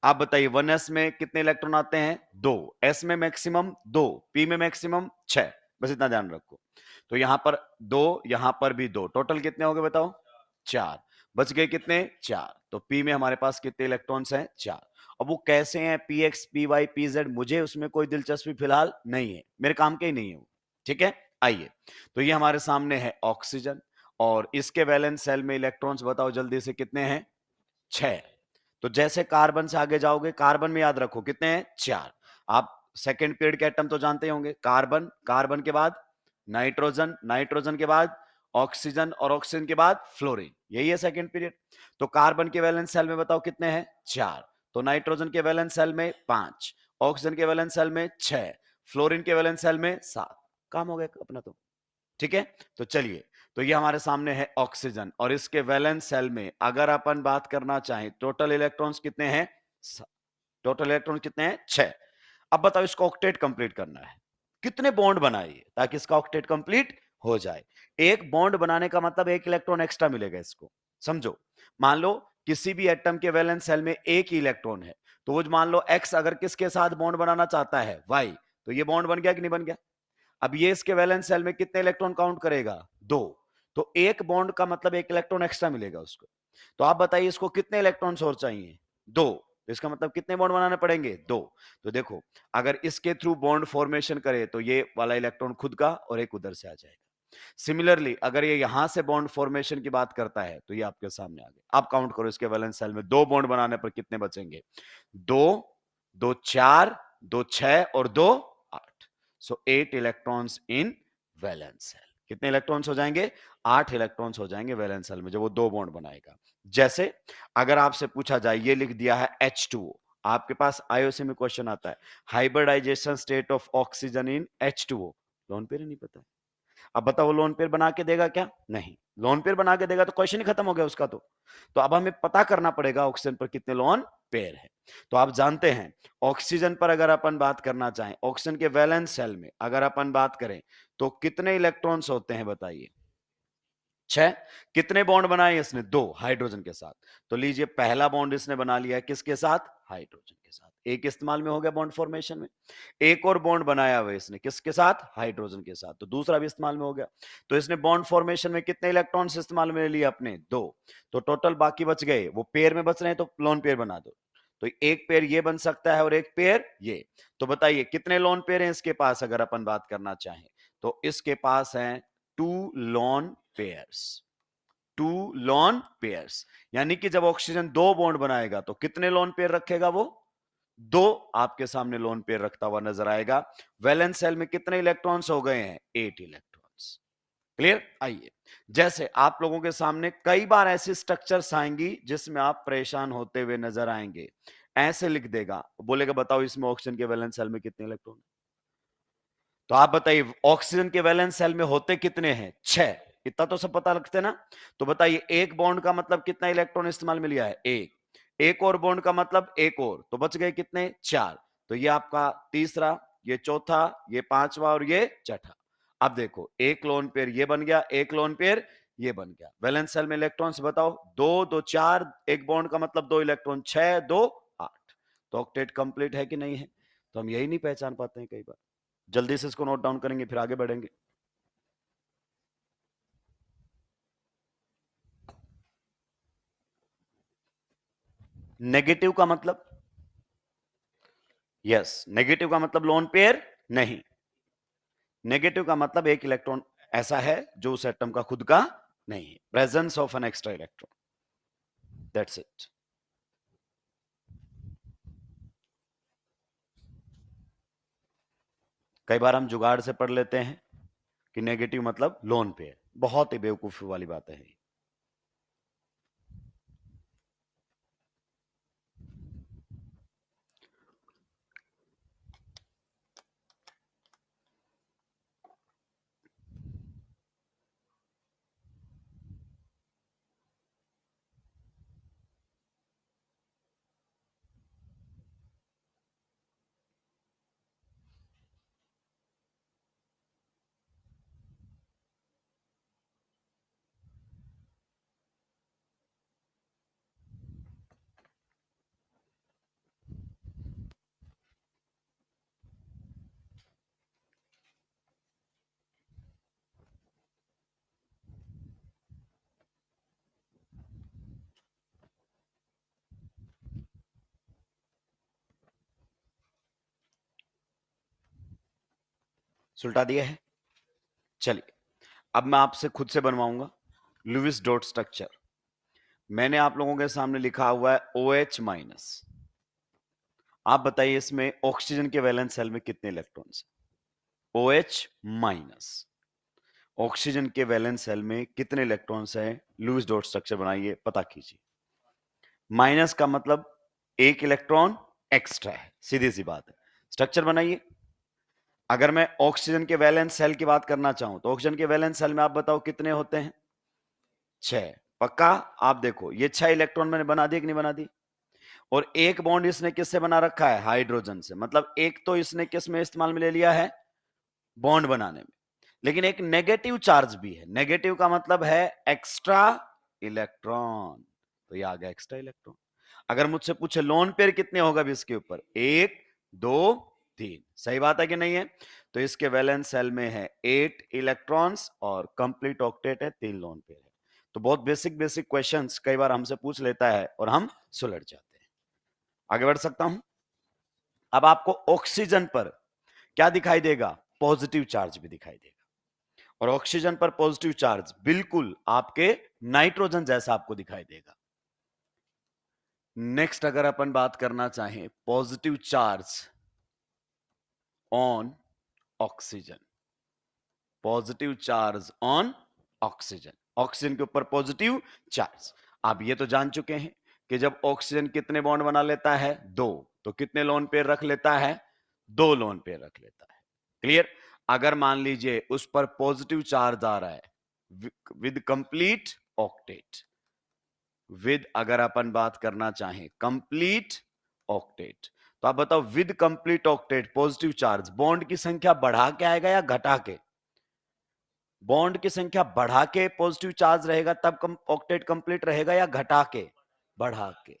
आप बताइए 1s में कितने इलेक्ट्रॉन आते हैं? 2। s में मैक्सिमम 2, p में मैक्सिमम 6। बस इतना ध्यान रखो। तो यहां पर 2, यहां पर भी 2, टोटल कितने हो गए बताओ? 4। बच गए कितने? 4। तो p में हमारे पास कितने इलेक्ट्रॉन्स हैं? 4। अब वो कैसे हैं, px py pz, मुझे उसमें कोई दिलचस्पी फिलहाल नहीं है, मेरे काम के ही नहीं है वो। ठीक है, आइए। तो ये हमारे सामने है ऑक्सीजन, और इसके वैलेंस सेल में इलेक्ट्रॉन्स बताओ जल्दी से कितने हैं? 6। तो जैसे कार्बन से आगे जाओगे, कार्बन में याद रखो कितने हैं? 4। आप सेकेंड पीरियड के एटम तो जानते होंगे, कार्बन, कार्बन के बाद नाइट्रोजन, नाइट्रोजन के बाद ऑक्सीजन, और ऑक्सीजन के बाद फ्लोरीन, यही है सेकेंड पीरियड। तो कार्बन के वैलेंस सेल में बताओ कितने हैं? 4। तो नाइट्रोजन के वैलेंस सेल में 5, ऑक्सीजन के वैलेंस सेल में 6, फ्लोरीन के वैलेंस सेल में 7। काम हो गया अपना तो। ठीक है, तो चलिए, तो ये हमारे सामने है ऑक्सीजन, और इसके वैलेंस सेल में अगर अपन बात करना चाहें, टोटल इलेक्ट्रॉन्स कितने हैं? टोटल इलेक्ट्रॉन कितने हैं? 6। अब बताओ इसको ऑक्टेट कंप्लीट करना है, कितने बॉन्ड बनाइए ताकि इसका ऑक्टेट कंप्लीट हो जाए? एक बॉन्ड बनाने का मतलब एक इलेक्ट्रॉन एक्स्ट्रा मिलेगा इसको, समझो। मान लो किसी भी एटम के वैलेंस सेल में एक ही इलेक्ट्रॉन है, तो वो मान लो एक्स अगर किसके साथ बॉन्ड बनाना चाहता है? वाई। तो ये बॉन्ड बन गया कि नहीं बन गया? अब ये इसके वैलेंस सेल में कितने इलेक्ट्रॉन काउंट करेगा? 2। तो एक बॉन्ड का मतलब एक इलेक्ट्रॉन एक्स्ट्रा मिलेगा उसको। तो आप बताइए इसको कितने इलेक्ट्रॉन्स और चाहिए? 2। तो इसका मतलब कितने बॉन्ड बनाने पड़ेंगे? 2। तो देखो, अगर इसके थ्रू बॉन्ड फॉर्मेशन करे तो ये वाला इलेक्ट्रॉन खुद का और एक उधर से आ जाएगा। सिमिलरली अगर ये यहां से बॉन्ड फॉर्मेशन की बात करता है तो ये आपके सामने आ गया। आप काउंट करो इसके वैलेंस सेल में 2 बॉन्ड बनाने पर कितने बचेंगे? 2, 2 4, 2 6 और 2 8। सो 8 इलेक्ट्रॉन्स इन वैलेंस सेल। कितने इलेक्ट्रॉन्स हो जाएंगे? 8 इलेक्ट्रॉन्स हो जाएंगे वैलेंस सेल में जब वो 2 बॉन्ड बनाएगा। जैसे अगर आपसे पूछा जाए, ये लिख दिया है H2O, आपके पास आईओसी में क्वेश्चन आता है, hybridisation state of oxygen in H2O। Lone pair नहीं पता? अब बताओ लोन पेयर बना के देगा क्या? नहीं। लोन पेयर बना के देगा तो क्वेश्चन ही खत्म हो गया उसका। तो अब हमें पता करना पड़ेगा ऑक्सीजन पर कितने लोन पेयर है। तो आप जानते हैं ऑक्सीजन पर अगर अपन बात करना चाहें, ऑक्सीजन के वैलेंस सेल में अगर अपन बात करें तो कितने इलेक्ट्रॉन्स होते हैं बताइए? 6। कितने बॉन्ड बनाए इसने? 2, हाइड्रोजन के साथ। तो लीजिए पहला बॉन्ड इसने बना लिया है किसके साथ? हाइड्रोजन के साथ। एक इस्तेमाल में हो गया बॉन्ड फॉर्मेशन में। एक और बॉन्ड बनाया हुआ इसने किसके साथ? हाइड्रोजन के साथ। तो दूसरा भी इस्तेमाल में हो गया। तो इसने बॉन्ड फॉर्मेशन में कितने इलेक्ट्रॉन्स इस्तेमाल में लिए अपने? 2। तो टोटल बाकी बच गए, वो पेयर में बच रहे हैं तो लोन पेयर बना दो। तो एक पेयर ये बन सकता है और एक पेयर ये। तो बताइए कितने लोन पेयर हैं इसके पास अगर अपन बात करना चाहें? तो इसके पास हैं 2 लोन पेयर्स। 2 लोन पेयर्स, यानी कि जब ऑक्सीजन 2 बॉन्ड बनाएगा तो कितने लोन पेयर रखेगा वो? दो आपके सामने लोन पेयर रखता हुआ नजर आएगा। वैलेंस शेल में कितने इलेक्ट्रॉन्स हो गए हैं? 8 इलेक्ट्रॉन्स। क्लियर? आइए, जैसे आप लोगों के सामने कई बार ऐसी स्ट्रक्चर्स आएंगी जिसमें आप परेशान होते हुए नजर आएंगे। ऐसे लिख देगा, बोलेगा बताओ इसमें ऑक्सीजन के वैलेंस शेल में कितने इलेक्ट्रॉन? तो आप बताइए ऑक्सीजन के वैलेंस शेल में होते कितने हैं? 6। इतना तो सब पता रखते ना। तो बताइए एक बॉन्ड का मतलब कितना इलेक्ट्रॉन इस्तेमाल में लिया है? एक और बॉन्ड का मतलब एक और, तो बच गए कितने? 4। तो ये आपका तीसरा, ये चौथा, ये पांचवा और ये छठा। अब देखो एक लोन पेयर ये बन गया, एक लोन पेयर ये बन गया। वैलेंस शेल में इलेक्ट्रॉन्स बताओ, दो दो चार, एक बॉन्ड का मतलब दो इलेक्ट्रॉन, 6 2 8। तो ऑक्टेट कंप्लीट है कि नहीं है? तो हम यही नहीं पहचान पाते हैं कई बार। जल्दी से इसको नोट डाउन करेंगे फिर आगे बढ़ेंगे। नेगेटिव का मतलब, यस, नेगेटिव का मतलब लोन पेयर नहीं। नेगेटिव का मतलब एक इलेक्ट्रॉन ऐसा है जो उस एटम का खुद का नहीं है, presence of an extra electron, that's it. कई बार हम जुगाड़ से पढ़ लेते हैं कि नेगेटिव मतलब लोन पेयर, बहुत ही बेवकूफी वाली बात है। सुलटा दिया है। चलिए अब मैं आपसे खुद से बनवाऊंगा लुईस डॉट स्ट्रक्चर। मैंने आप लोगों के सामने लिखा हुआ है OH माइनस। आप बताइए इसमें ऑक्सीजन के वैलेंस शेल में कितने इलेक्ट्रॉन्स? OH माइनस, ऑक्सीजन के वैलेंस शेल में कितने इलेक्ट्रॉन्स हैं? लुईस डॉट स्ट्रक्चर बनाइए, पता कीजिए। माइनस का मतलब एक इलेक्ट्रॉन एक्स्ट्रा है, सीधी सी बात है। स्ट्रक्चर बनाइए। अगर मैं ऑक्सीजन के वैलेंस शेल की बात करना चाहूं तो ऑक्सीजन के वैलेंस शेल में आप बताओ कितने होते हैं? 6। पक्का? आप देखो ये 6 इलेक्ट्रॉन मैंने बना दिए कि नहीं बना दी? और एक बॉन्ड इसने किससे बना रखा है? हाइड्रोजन से। मतलब एक तो इसने किस में इस्तेमाल में ले लिया है? बॉन्ड बनाने में। लेकिन एक नेगेटिव चार्ज भी है। नेगेटिव का मतलब है एक्स्ट्रा इलेक्ट्रॉन। तो ये आ गया एक्स्ट्रा इलेक्ट्रॉन। अगर मुझसे पूछे लोन पेयर कितने होगा भी इसके ऊपर? 1 2 3। सही बात है कि नहीं है? तो इसके वैलेंस शेल में है 8 इलेक्ट्रॉन्स और कंप्लीट ऑक्टेट है, 3 लोन पेयर है। तो बहुत बेसिक बेसिक क्वेश्चंस कई बार हमसे पूछ लेता है और हम सुलझ जाते हैं। आगे बढ़ सकता हूं। अब आपको ऑक्सीजन पर क्या दिखाई देगा? पॉजिटिव चार्ज भी दिखाई देगा। और ऑक्सीजन पर पॉजिटिव चार्ज बिल्कुल आपके नाइट्रोजन जैसा आपको दिखाई देगा। नेक्स्ट अगर अपन बात करना चाहें positive charge on oxygen, positive charge on oxygen, oxygen के ऊपर पॉजिटिव चार्ज। आप ये तो जान चुके हैं कि जब ऑक्सीजन कितने बॉन्ड बना लेता है? 2। तो कितने लोन पेयर रख लेता है? 2 लोन पेयर रख लेता है। क्लियर? अगर मान लीजिए उस पर पॉजिटिव चार्ज आ रहा है विद कंप्लीट ऑक्टेट, विद अगर अपन बात करना चाहें कंप्लीट ऑक्टेट, तो आप बताओ with complete octet positive charge bond की संख्या बढ़ा के आएगा या घटा के? बॉन्ड की संख्या बढ़ा के पॉजिटिव चार्ज रहेगा तब ऑक्टेट कंप्लीट रहेगा या घटा के? बढ़ा के।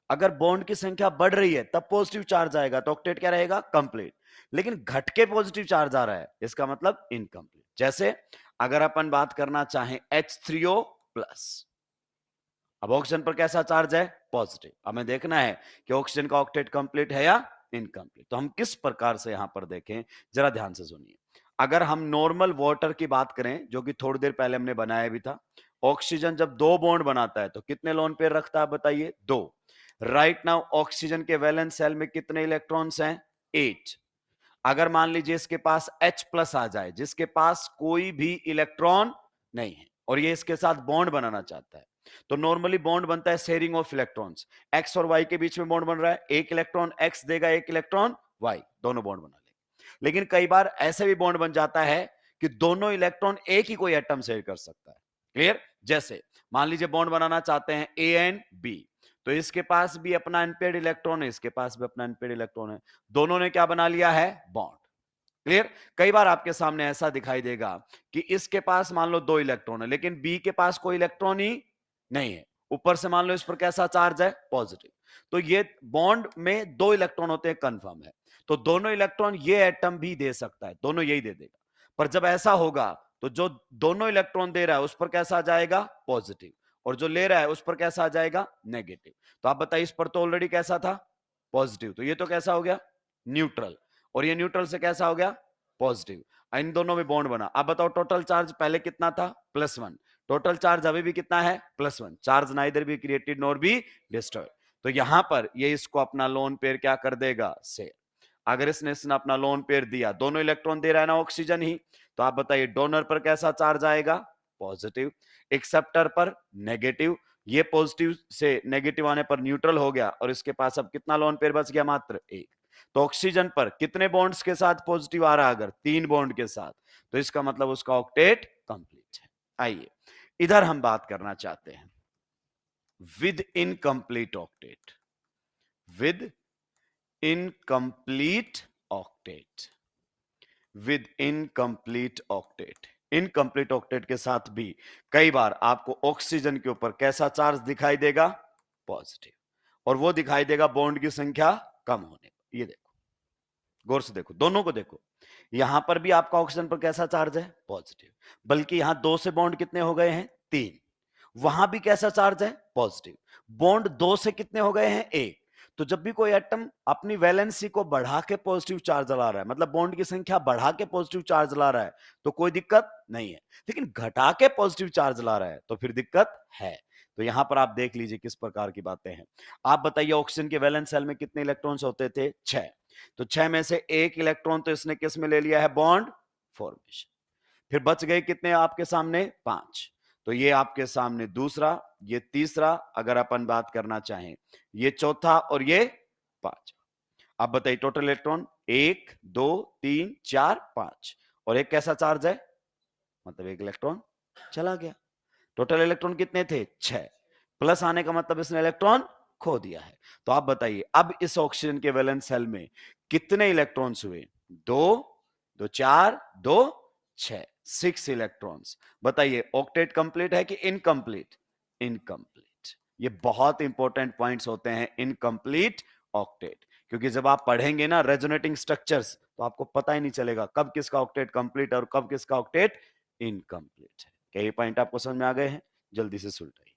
अगर बॉन्ड की संख्या बढ़ रही है तब पॉजिटिव चार्ज आएगा तो ऑक्टेट क्या रहेगा? कंप्लीट। लेकिन घट के पॉजिटिव चार्ज आ रहा है, इसका मतलब इनकम्प्लीट। जैसे अगर अपन बात करना चाहें H3O प्लस, अब ऑक्सीजन पर कैसा चार्ज है? पॉजिटिव। हमें देखना है कि ऑक्सीजन का ऑक्टेट कंप्लीट है या इनकम्प्लीट। तो हम किस प्रकार से यहां पर देखें, जरा ध्यान से सुनिए। अगर हम नॉर्मल वाटर की बात करें जो कि थोड़ी देर पहले हमने बनाया भी था, ऑक्सीजन जब 2 बॉन्ड बनाता है तो कितने लोन पेयर रखता है बताइए? 2। राइट नाउ ऑक्सीजन के वैलेंस शेल में कितने इलेक्ट्रॉन्स हैं? 8। अगर मान लीजिए इसके पास H प्लस आ जाए, जिसके पास कोई भी इलेक्ट्रॉन नहीं है, और ये इसके साथ बॉन्ड बनाना चाहता है, तो नॉर्मली बॉन्ड बनता है शेयरिंग ऑफ इलेक्ट्रॉन्स। एक्स और वाई के बीच में बॉन्ड बन रहा है, एक इलेक्ट्रॉन एक्स देगा, एक इलेक्ट्रॉन वाई, दोनों बॉन्ड बना लेंगे। लेकिन कई बार ऐसे भी बॉन्ड बन जाता है कि दोनों इलेक्ट्रॉन एक ही कोई एटम शेयर कर सकता है। क्लियर? जैसे मान लीजिए बॉन्ड बनाना चाहते हैं ए एंड बी, तो इसके पास भी अपना अनपेड इलेक्ट्रॉन है, इसके पास भी अपना अनपेड इलेक्ट्रॉन है, दोनों ने क्या बना लिया है? बॉन्ड। क्लियर? कई बार आपके सामने ऐसा दिखाई देगा कि इसके पास मान लो 2 इलेक्ट्रॉन है, लेकिन बी के पास कोई इलेक्ट्रॉन ही नहीं है। ऊपर से मान लो इस पर कैसा चार्ज है? पॉजिटिव। तो ये बॉन्ड में 2 इलेक्ट्रॉन होते हैं, कंफर्म है। तो दोनों इलेक्ट्रॉन ये एटम भी दे सकता है, दोनों यही दे देगा। पर जब ऐसा होगा तो जो दोनों इलेक्ट्रॉन दे रहा है उस पर कैसा आ जाएगा? पॉजिटिव। और जो ले रहा है उस पर कैसा आ जाएगा? नेगेटिव। तो आप बताइए, इस पर तो ऑलरेडी कैसा था? पॉजिटिव। तो ये तो कैसा हो गया? न्यूट्रल। और ये न्यूट्रल से कैसा हो गया? पॉजिटिव। इन दोनों में बॉन्ड बना। अब बताओ टोटल चार्ज पहले कितना था? +1। टोटल चार्ज अभी भी कितना है? +1। Charge neither be created nor be destroyed. तो यहां पर ये इसको अपना लोन पेयर क्या कर देगा? शेयर। अगर इसने अपना लोन पेयर दिया, दोनों इलेक्ट्रॉन दे रहा है ना ऑक्सीजन ही, तो आप बताइए डोनर पर कैसा चार्ज आएगा? पॉजिटिव। एक्सेप्टर पर नेगेटिव। ये पॉजिटिव से नेगेटिव आने पर न्यूट्रल हो गया, और इसके पास अब कितना लोन पेयर बच गया? मात्र एक। तो ऑक्सीजन पर कितने बॉन्ड्स के साथ पॉजिटिव आ रहा है? अगर 3 बॉन्ड के साथ, तो इसका मतलब उसका ऑक्टेट कंप्लीट है। आइए इधर हम बात करना चाहते हैं with incomplete octet. With incomplete octet. With incomplete octet. Incomplete octet के साथ भी कई बार आपको ऑक्सीजन के ऊपर कैसा चार्ज दिखाई देगा? पॉजिटिव। और वो दिखाई देगा बॉन्ड की संख्या कम होने पर। ये देखो, गौर से देखो, दोनों को देखो। यहां पर भी आपका ऑक्सीजन पर कैसा चार्ज है? पॉजिटिव। बल्कि यहां 2 से बॉन्ड कितने हो गए हैं? 3। वहां भी कैसा चार्ज है? पॉजिटिव। बॉन्ड 2 से कितने हो गए हैं? 1। तो जब भी कोई एटम अपनी वैलेंसी को बढ़ा के पॉजिटिव चार्ज ला रहा है, मतलब बॉन्ड की संख्या बढ़ा के पॉजिटिव चार्ज ला रहा है, तो कोई दिक्कत नहीं है। लेकिन घटा के पॉजिटिव चार्ज ला रहा है तो फिर दिक्कत है। तो यहां पर आप देख लीजिए किस प्रकार की बातें हैं। आप बताइए ऑक्सीजन के वैलेंस शेल में कितने इलेक्ट्रॉन्स होते थे? 6। तो 6 में से 1 इलेक्ट्रॉन तो इसने किस में ले लिया है? Bond formation. फिर बच गए कितने आपके सामने? 5। तो ये आपके सामने दूसरा, ये तीसरा, अगर अपन बात करना चाहें ये चौथा, और ये पांचवा। अब बताइए टोटल इलेक्ट्रॉन 1 2 3 4 5, और एक कैसा चार्ज है? मतलब एक इलेक्ट्रॉन चला गया। टोटल इलेक्ट्रॉन कितने थे? 6। प्लस आने का मतलब इसने इलेक्ट्रॉन खो दिया है। तो आप बताइए अब इस ऑक्सीजन के वैलेंस शेल में कितने इलेक्ट्रॉन्स हुए? 2 2 4 2 6, 6 इलेक्ट्रॉन्स। बताइए ऑक्टेट कंप्लीट है कि इनकंप्लीट? इनकंप्लीट। ये बहुत इंपॉर्टेंट पॉइंट्स होते हैं, इनकंप्लीट ऑक्टेट। क्योंकि जब आप पढ़ेंगे ना रेजोनेटिंग स्ट्रक्चर्स, तो आपको पता ही नहीं चलेगा कब किसका ऑक्टेट कंप्लीट और कब किसका ऑक्टेट इनकंप्लीट है। क्या ये पॉइंट आपको समझ में आ गए हैं? जल्दी से सुलझाइए।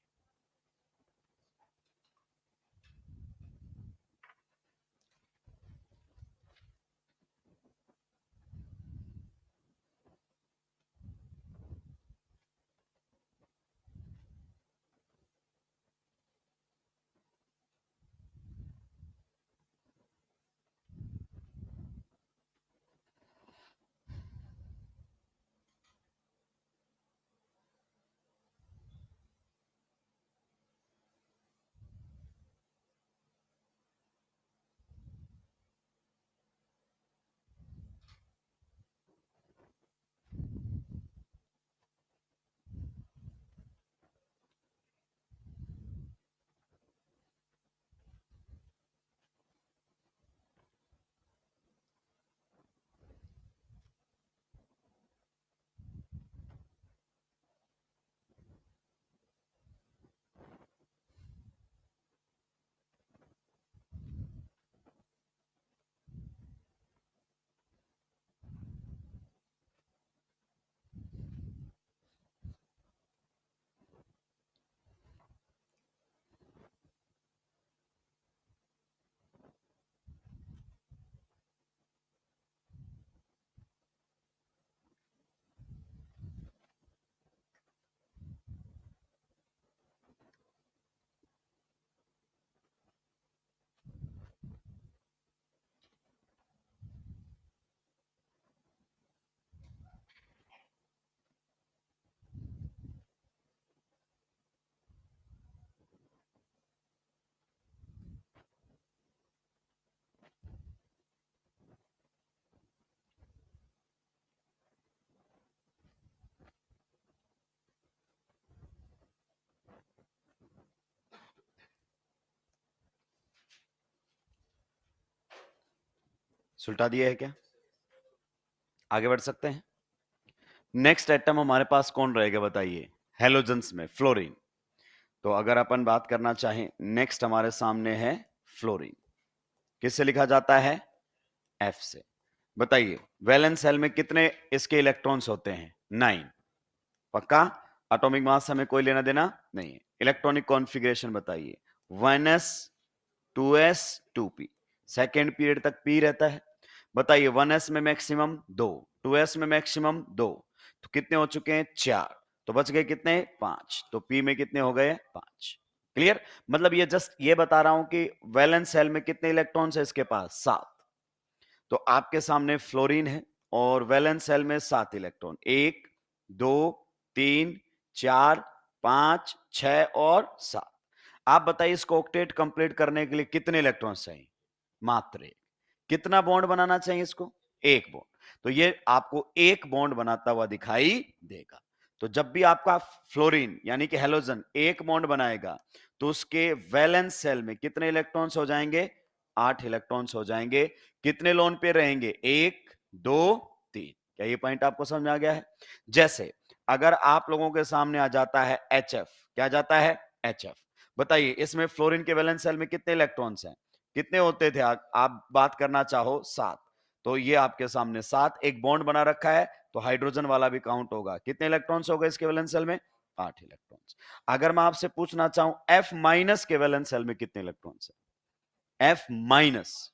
सुलटा दिया है क्या? आगे बढ़ सकते हैं। नेक्स्ट एटम हमारे पास कौन रहेगा बताइए? हेलोजेंस में फ्लोरीन। तो अगर अपन बात करना चाहें, नेक्स्ट हमारे सामने है फ्लोरीन। किससे लिखा जाता है? एफ से। बताइए वैलेंस सेल में कितने इसके इलेक्ट्रॉन्स होते हैं? 9। पक्का? एटॉमिक मास हमें कोई लेना देना नहीं है। इलेक्ट्रॉनिक कॉन्फ़िगरेशन बताइए। 1s 2s 2p। Second period तक p रहता है। बताइए 1s में मैक्सिमम 2, 2s में मैक्सिमम 2, तो कितने हो चुके हैं? 4। तो बच गए कितने? 5। तो p में कितने हो गए? 5। क्लियर? मतलब ये जस्ट ये बता रहा हूं कि वैलेंस सेल में कितने इलेक्ट्रॉन्स है इसके पास? 7। तो आपके सामने फ्लोरीन है और वैलेंस सेल में 7 इलेक्ट्रॉन, 1 2 3 4 5 6 और 7। आप बताइए इसको ऑक्टेट कंप्लीट करने के लिए कितने इलेक्ट्रॉन्स चाहिए? मात्र एक। कितना बॉन्ड बनाना चाहिए इसको? एक बॉन्ड। तो ये आपको एक बॉन्ड बनाता हुआ दिखाई देगा। तो जब भी आपका फ्लोरीन यानी कि हेलोजन एक बॉन्ड बनाएगा तो उसके वैलेंस सेल में कितने इलेक्ट्रॉन्स हो जाएंगे? 8 इलेक्ट्रॉन्स हो जाएंगे। कितने लोन पे रहेंगे? 1 2 3। क्या ये पॉइंट आपको समझ में आ गया है? जैसे अगर आप लोगों के सामने आ जाता है HF, क्या जाता है? HF। बताइए इसमें फ्लोरीन के वैलेंस सेल में कितने इलेक्ट्रॉन्स हैं? कितने होते थे? आप बात करना चाहो 7। तो ये आपके सामने 7, एक बॉन्ड बना रखा है तो हाइड्रोजन वाला भी काउंट होगा। कितने इलेक्ट्रॉन्स हो गए इसके वैलेंस सेल में? 8 इलेक्ट्रॉन्स। अगर मैं आपसे पूछना चाहूं F माइनस के वैलेंस सेल में कितने इलेक्ट्रॉन्स है? F minus.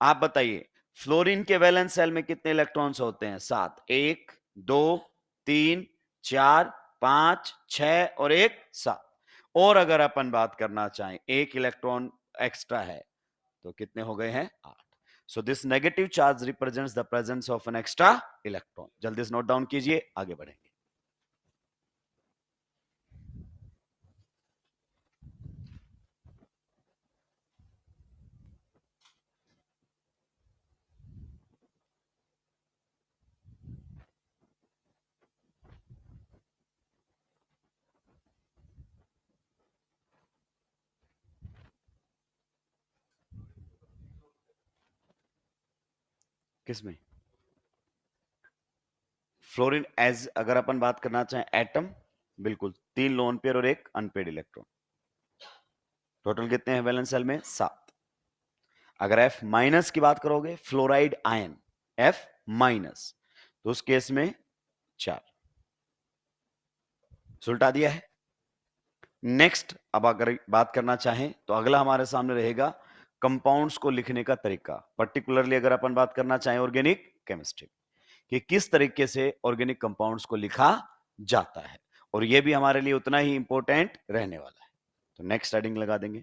आप बताइए फ्लोरीन के वैलेंस सेल में कितने इलेक्ट्रॉन्स होते हैं? 7। 1 2 3 4 5 6 और 1 7। और अगर अपन बात करना चाहें एक इलेक्ट्रॉन एक्स्ट्रा है तो कितने हो गए हैं? 8। So this negative charge represents the presence of an extra electron. जल्दी से नोट डाउन कीजिए, आगे बढ़ेंगे। किसमें? फ्लोरीन एज अगर अपन बात करना चाहें एटम, बिल्कुल 3 लोन पेयर और एक अनपेड इलेक्ट्रॉन। टोटल कितने हैं वैलेंस सेल में? 7। अगर F माइनस की बात करोगे, फ्लोराइड आयन F माइनस, तो उस केस में 4। सुलटा दिया है। नेक्स्ट अब अगर बात करना चाहें तो अगला हमारे सामने रहेगा कंपाउंड्स को लिखने का तरीका। पर्टिकुलरली अगर अपन बात करना चाहें ऑर्गेनिक केमिस्ट्री कि किस तरीके से ऑर्गेनिक कंपाउंड्स को लिखा जाता है, और यह भी हमारे लिए उतना ही इंपॉर्टेंट रहने वाला है। तो नेक्स्ट हेडिंग लगा देंगे,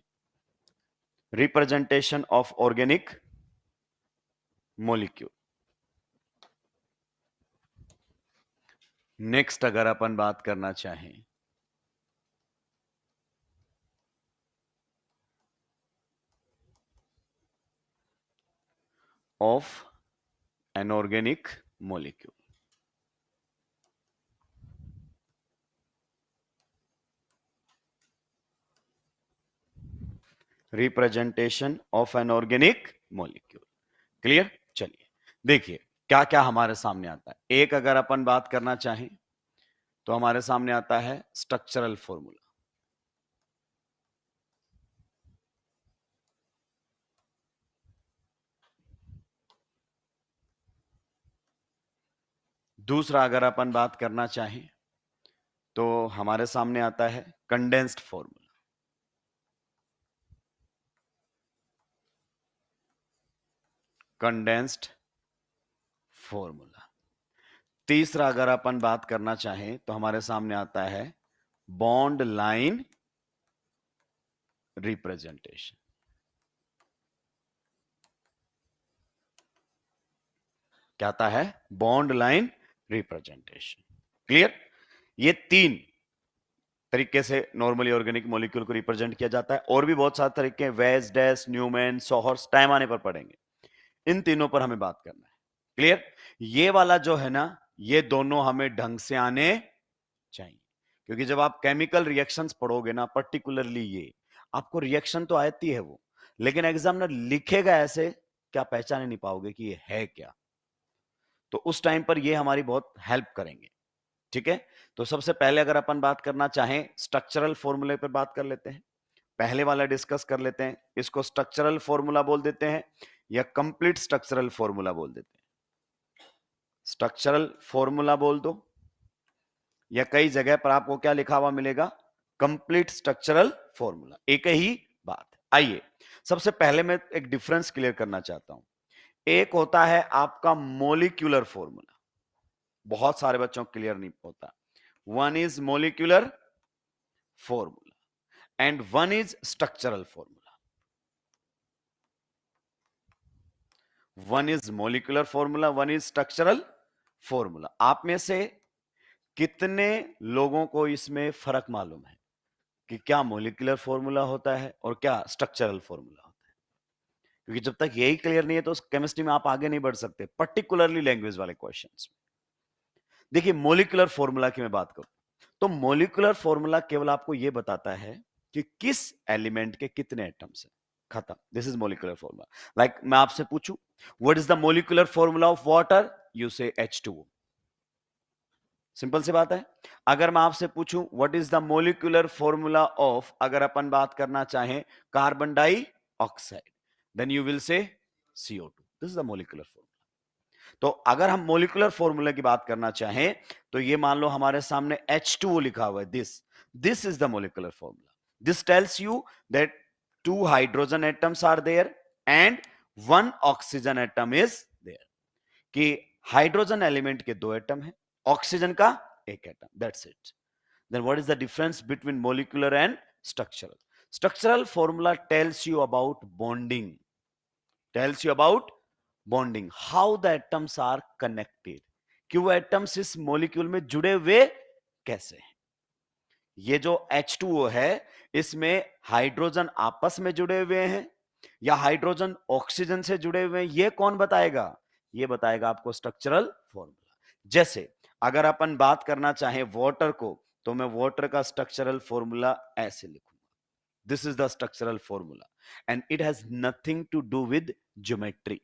representation of organic molecule. Next अगर अपन बात करना चाहें of an organic molecule, representation of an organic molecule. Clear? चलिए देखिए क्या क्या हमारे सामने आता है। एक अगर अपन बात करना चाहें तो हमारे सामने आता है स्ट्रक्चरल फॉर्मूला। दूसरा अगर अपन बात करना चाहें तो हमारे सामने आता है कंडेंस्ड फॉर्मूला। Condensed formula. तीसरा अगर अपन बात करना चाहें तो हमारे सामने आता है बॉन्ड लाइन रिप्रेजेंटेशन। क्या आता है? Bond line representation. क्लियर? ये 3 तरीके से नॉर्मली ऑर्गेनिक मॉलिक्यूल को रिप्रेजेंट किया जाता है। और भी बहुत सारे तरीके हैं, wedge, dash, Newman, sawhorse, time आने पर पढ़ेंगे। इन तीनों पर हमें बात करना है। क्लियर? ये वाला जो है ना, ये दोनों हमें ढंग से आने चाहिए, क्योंकि जब आप केमिकल रिएक्शंस पढ़ोगे ना, पर्टिकुलरली ये आपको रिएक्शन तो आती है वो, लेकिन एग्जामिनर लिखेगा ऐसे क्या पहचान ही नहीं पाओगे कि ये है क्या। तो उस टाइम पर ये हमारी बहुत हेल्प करेंगे। ठीक है, तो सबसे पहले अगर अपन बात करना चाहें स्ट्रक्चरल फॉर्मूले पर बात कर लेते हैं। पहले वाला डिस्कस कर लेते हैं, इसको स्ट्रक्चरल फॉर्मूला बोल देते हैं या कंप्लीट स्ट्रक्चरल फॉर्मूला बोल देते हैं। स्ट्रक्चरल फॉर्मूला बोल दो, या कई जगह पर आपको क्या लिखा हुआ मिलेगा, कंप्लीट स्ट्रक्चरल फॉर्मूला, एक ही बात। आइए सबसे पहले मैं एक डिफरेंस क्लियर करना चाहता हूं। एक होता है आपका मोलिक्यूलर फॉर्मूला, बहुत सारे बच्चों को क्लियर नहीं होता। One is molecular formula and one is structural formula. One is molecular formula, one is structural formula. आप में से कितने लोगों को इसमें फर्क मालूम है कि क्या मोलिकुलर फॉर्मूला होता है और क्या स्ट्रक्चरल फॉर्मूला होता है? क्योंकि जब तक यही क्लियर नहीं है तो केमिस्ट्री में आप आगे नहीं बढ़ सकते, पर्टिकुलरली लैंग्वेज वाले क्वेश्चंस में। देखिए मोलिकुलर फॉर्मूला की मैं बात करूं तो मोलिकुलर फॉर्मूला केवल आपको यह बताता है कि किस एलिमेंट के कितने एटम्स हैं, खत्म। This is molecular formula. Like मैं आपसे पूछूं what is the molecular formula of water, you से H2O। सिंपल सी बात है। अगर मैं आपसे पूछूं what is the molecular formula of, अगर अपन बात करना चाहें carbon dioxide, then you will say CO2। This is the molecular formula. तो अगर हम मोलिकुलर फॉर्मूला की बात करना चाहें तो ये मान लो हमारे सामने H2O लिखा हुआ है, this is the molecular formula. This tells you that 2 hydrogen atoms are there and 1 oxygen atom is there, कि हाइड्रोजन एलिमेंट के 2 एटम है, ऑक्सीजन का 1 atom, that's it. Then what is the difference between molecular and structural? Structural formula tells you about bonding, tells you about bonding, how the atoms are connected, कि वो atoms इस molecule में जुड़े हुए कैसे हैं। ये जो H2O है इसमें हाइड्रोजन आपस में जुड़े हुए हैं या हाइड्रोजन ऑक्सीजन से जुड़े हुए हैं, ये कौन बताएगा? ये बताएगा आपको स्ट्रक्चरल फॉर्मूला। जैसे अगर अपन बात करना चाहें वाटर को तो मैं वाटर का स्ट्रक्चरल फॉर्मूला ऐसे लिखूंगा, this is the structural formula and it has nothing to do with geometry.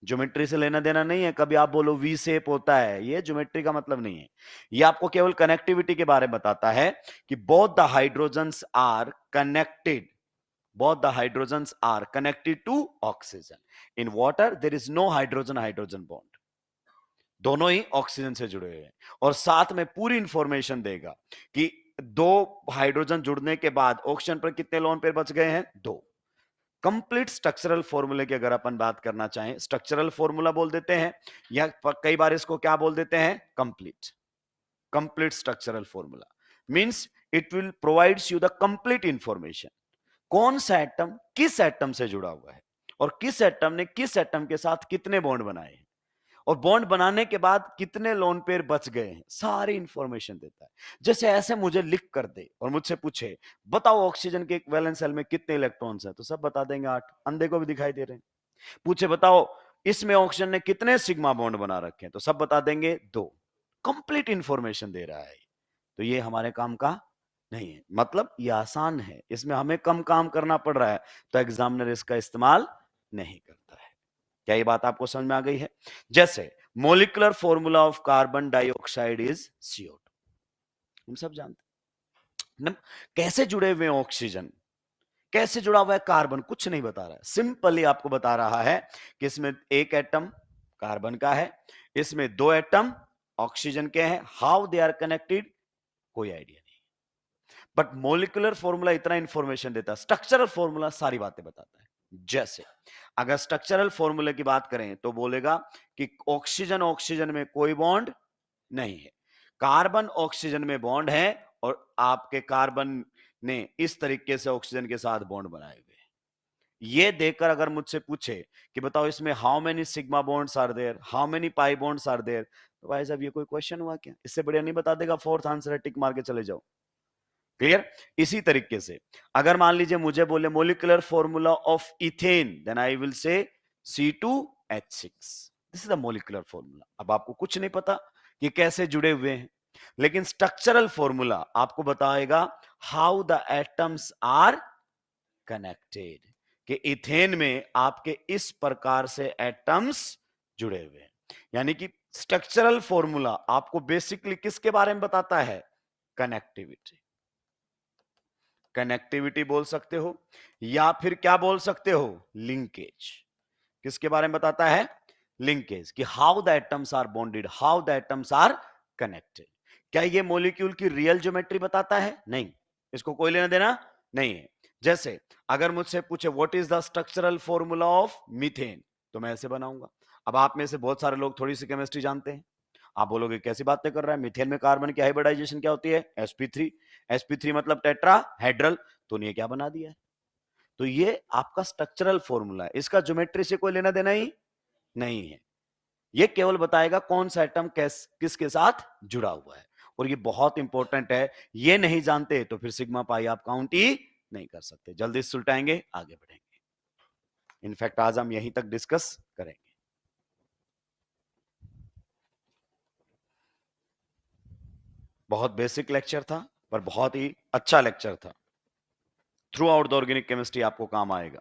Geometry से लेना देना नहीं है। कभी आप बोलो वी शेप होता है, ये ज्योमेट्री का मतलब नहीं है। ये आपको केवल कनेक्टिविटी के बारे में बताता है कि both the hydrogens are connected, both the hydrogens are connected to oxygen. In water there is no hydrogen hydrogen bond, दोनों ही ऑक्सीजन से जुड़े हुए हैं। और साथ में पूरी इंफॉर्मेशन देगा कि 2 हाइड्रोजन जुड़ने के बाद ऑक्सीजन पर कितने लोन पेयर बच गए हैं, 2। कंप्लीट स्ट्रक्चरल फॉर्मूले की अगर अपन बात करना चाहें, स्ट्रक्चरल फॉर्मूला बोल देते हैं या कई बार इसको क्या बोल देते हैं, complete. Complete structural formula means it will provides you the complete information, कौन सा एटम किस एटम से जुड़ा हुआ है और किस एटम ने किस एटम के साथ कितने बॉन्ड बनाए हैं और बॉन्ड बनाने के बाद कितने लोन पेयर बच गए हैं, सारी इंफॉर्मेशन देता है। जैसे ऐसे मुझे लिख कर दे और मुझसे पूछे बताओ ऑक्सीजन के एक वैलेंस शेल में कितने इलेक्ट्रॉन्स हैं, तो सब बता देंगे 8, अंधे को भी दिखाई दे रहे हैं। पूछे बताओ इसमें ऑक्सीजन ने कितने सिग्मा बॉन्ड बना रखे हैं, तो सब बता देंगे 2। कंप्लीट इंफॉर्मेशन दे रहा है। तो ये हमारे काम का नहीं है, मतलब ये आसान है, इसमें हमें कम काम करना पड़ रहा है तो एग्जामिनर इसका इस्तेमाल नहीं करता है। क्या ये बात आपको समझ में आ गई है? जैसे molecular formula of carbon dioxide is CO2, हम सब जानते हैं। कैसे जुड़े हुए ऑक्सीजन, कैसे जुड़ा हुआ है कार्बन, कुछ नहीं बता रहा है, सिंपली आपको बता रहा है कि इसमें 1 एटम कार्बन का है, इसमें 2 एटम ऑक्सीजन के हैं, हाउ दे आर कनेक्टेड कोई आइडिया नहीं। बट मोलिकुलर फॉर्मूला इतना इंफॉर्मेशन देता है, स्ट्रक्चरल फॉर्मूला सारी बातें बताता है। जैसे अगर स्ट्रक्चरल फॉर्मूले की बात करें तो बोलेगा कि ऑक्सीजन ऑक्सीजन में कोई बॉन्ड नहीं है, कार्बन ऑक्सीजन में बॉन्ड है और आपके कार्बन ने इस तरीके से ऑक्सीजन के साथ बॉन्ड बनाए हुए हैं। ये देखकर अगर मुझसे पूछे कि बताओ इसमें how many sigma bonds are there, how many pi bonds are there, तो भाई साहब ये कोई क्वेश्चन हुआ क्या? इससे बढ़िया नहीं बता देगा, फोर्थ आंसर है, टिक मार के चले जाओ। क्लियर? इसी तरीके से अगर मान लीजिए मुझे बोले molecular formula of ethane, then I will say C2H6, this is the molecular formula. अब आपको कुछ नहीं पता कि कैसे जुड़े हुए हैं, लेकिन स्ट्रक्चरल फॉर्मूला आपको बताएगा how the atoms are connected, कि इथेन में आपके इस प्रकार से एटम्स जुड़े हुए हैं। यानी कि स्ट्रक्चरल फॉर्मूला आपको बेसिकली किसके बारे में बताता है? कनेक्टिविटी। कनेक्टिविटी बोल सकते हो या फिर क्या बोल सकते हो? लिंकेज। किसके बारे में बताता है? लिंकेज, कि how the atoms are bonded, how the atoms are connected. क्या ये मॉलिक्यूल की रियल ज्योमेट्री बताता है? नहीं, इसको कोई लेना देना नहीं है। जैसे अगर मुझसे पूछे what is the structural formula of methane, तो मैं ऐसे बनाऊंगा। अब आप में से बहुत सारे लोग थोड़ी सी केमिस्ट्री जानते हैं, आप बोलोगे कैसी बातें कर रहा है, मीथेन में कार्बन की हाइब्रिडाइजेशन क्या होती है? sp3। sp3 मतलब टेट्राहेड्रल, तो ये क्या बना दिया है? तो ये आपका स्ट्रक्चरल फॉर्मूला है, इसका ज्योमेट्री से कोई लेना देना ही नहीं है। ये केवल बताएगा कौन सा एटम किसके साथ जुड़ा हुआ है, और ये बहुत इंपॉर्टेंट है। ये नहीं जानते तो फिर सिग्मा पाई आप काउंट ही नहीं कर सकते। जल्दी सुलटाएंगे, आगे बढ़ेंगे। इनफैक्ट आज हम यहीं तक डिस्कस करेंगे। बहुत बेसिक लेक्चर था, पर बहुत ही अच्छा लेक्चर था। Through out the organic chemistry आपको काम आएगा।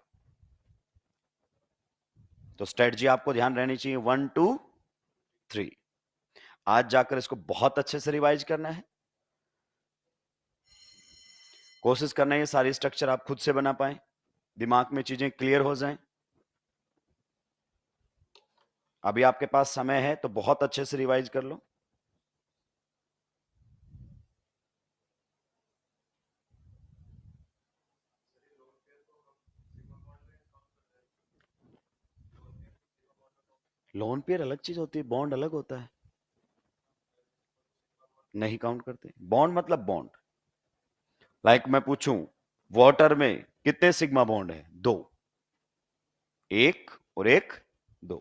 तो स्ट्रेटजी आपको ध्यान रहनी चाहिए 1 2 3। आज जाकर इसको बहुत अच्छे से रिवाइज करना है। कोशिश करना है ये सारी स्ट्रक्चर आप खुद से बना पाए, दिमाग में चीजें क्लियर हो जाएं। अभी आपके पास समय है तो बहुत अच्छे से रिवाइज कर लो। लोन पेयर अलग चीज होती है, बॉन्ड अलग होता है। नहीं काउंट करते। बॉन्ड मतलब बॉन्ड। लाइक मैं पूछूं वाटर में कितने सिग्मा बॉन्ड है? 2। एक और एक, 2।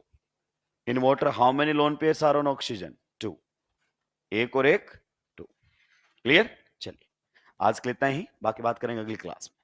In water how many lone pairs are on oxygen? 2। एक और एक, 2। क्लियर? चलिए आज के लिए इतना ही, बाकी बात करेंगे अगली क्लास में।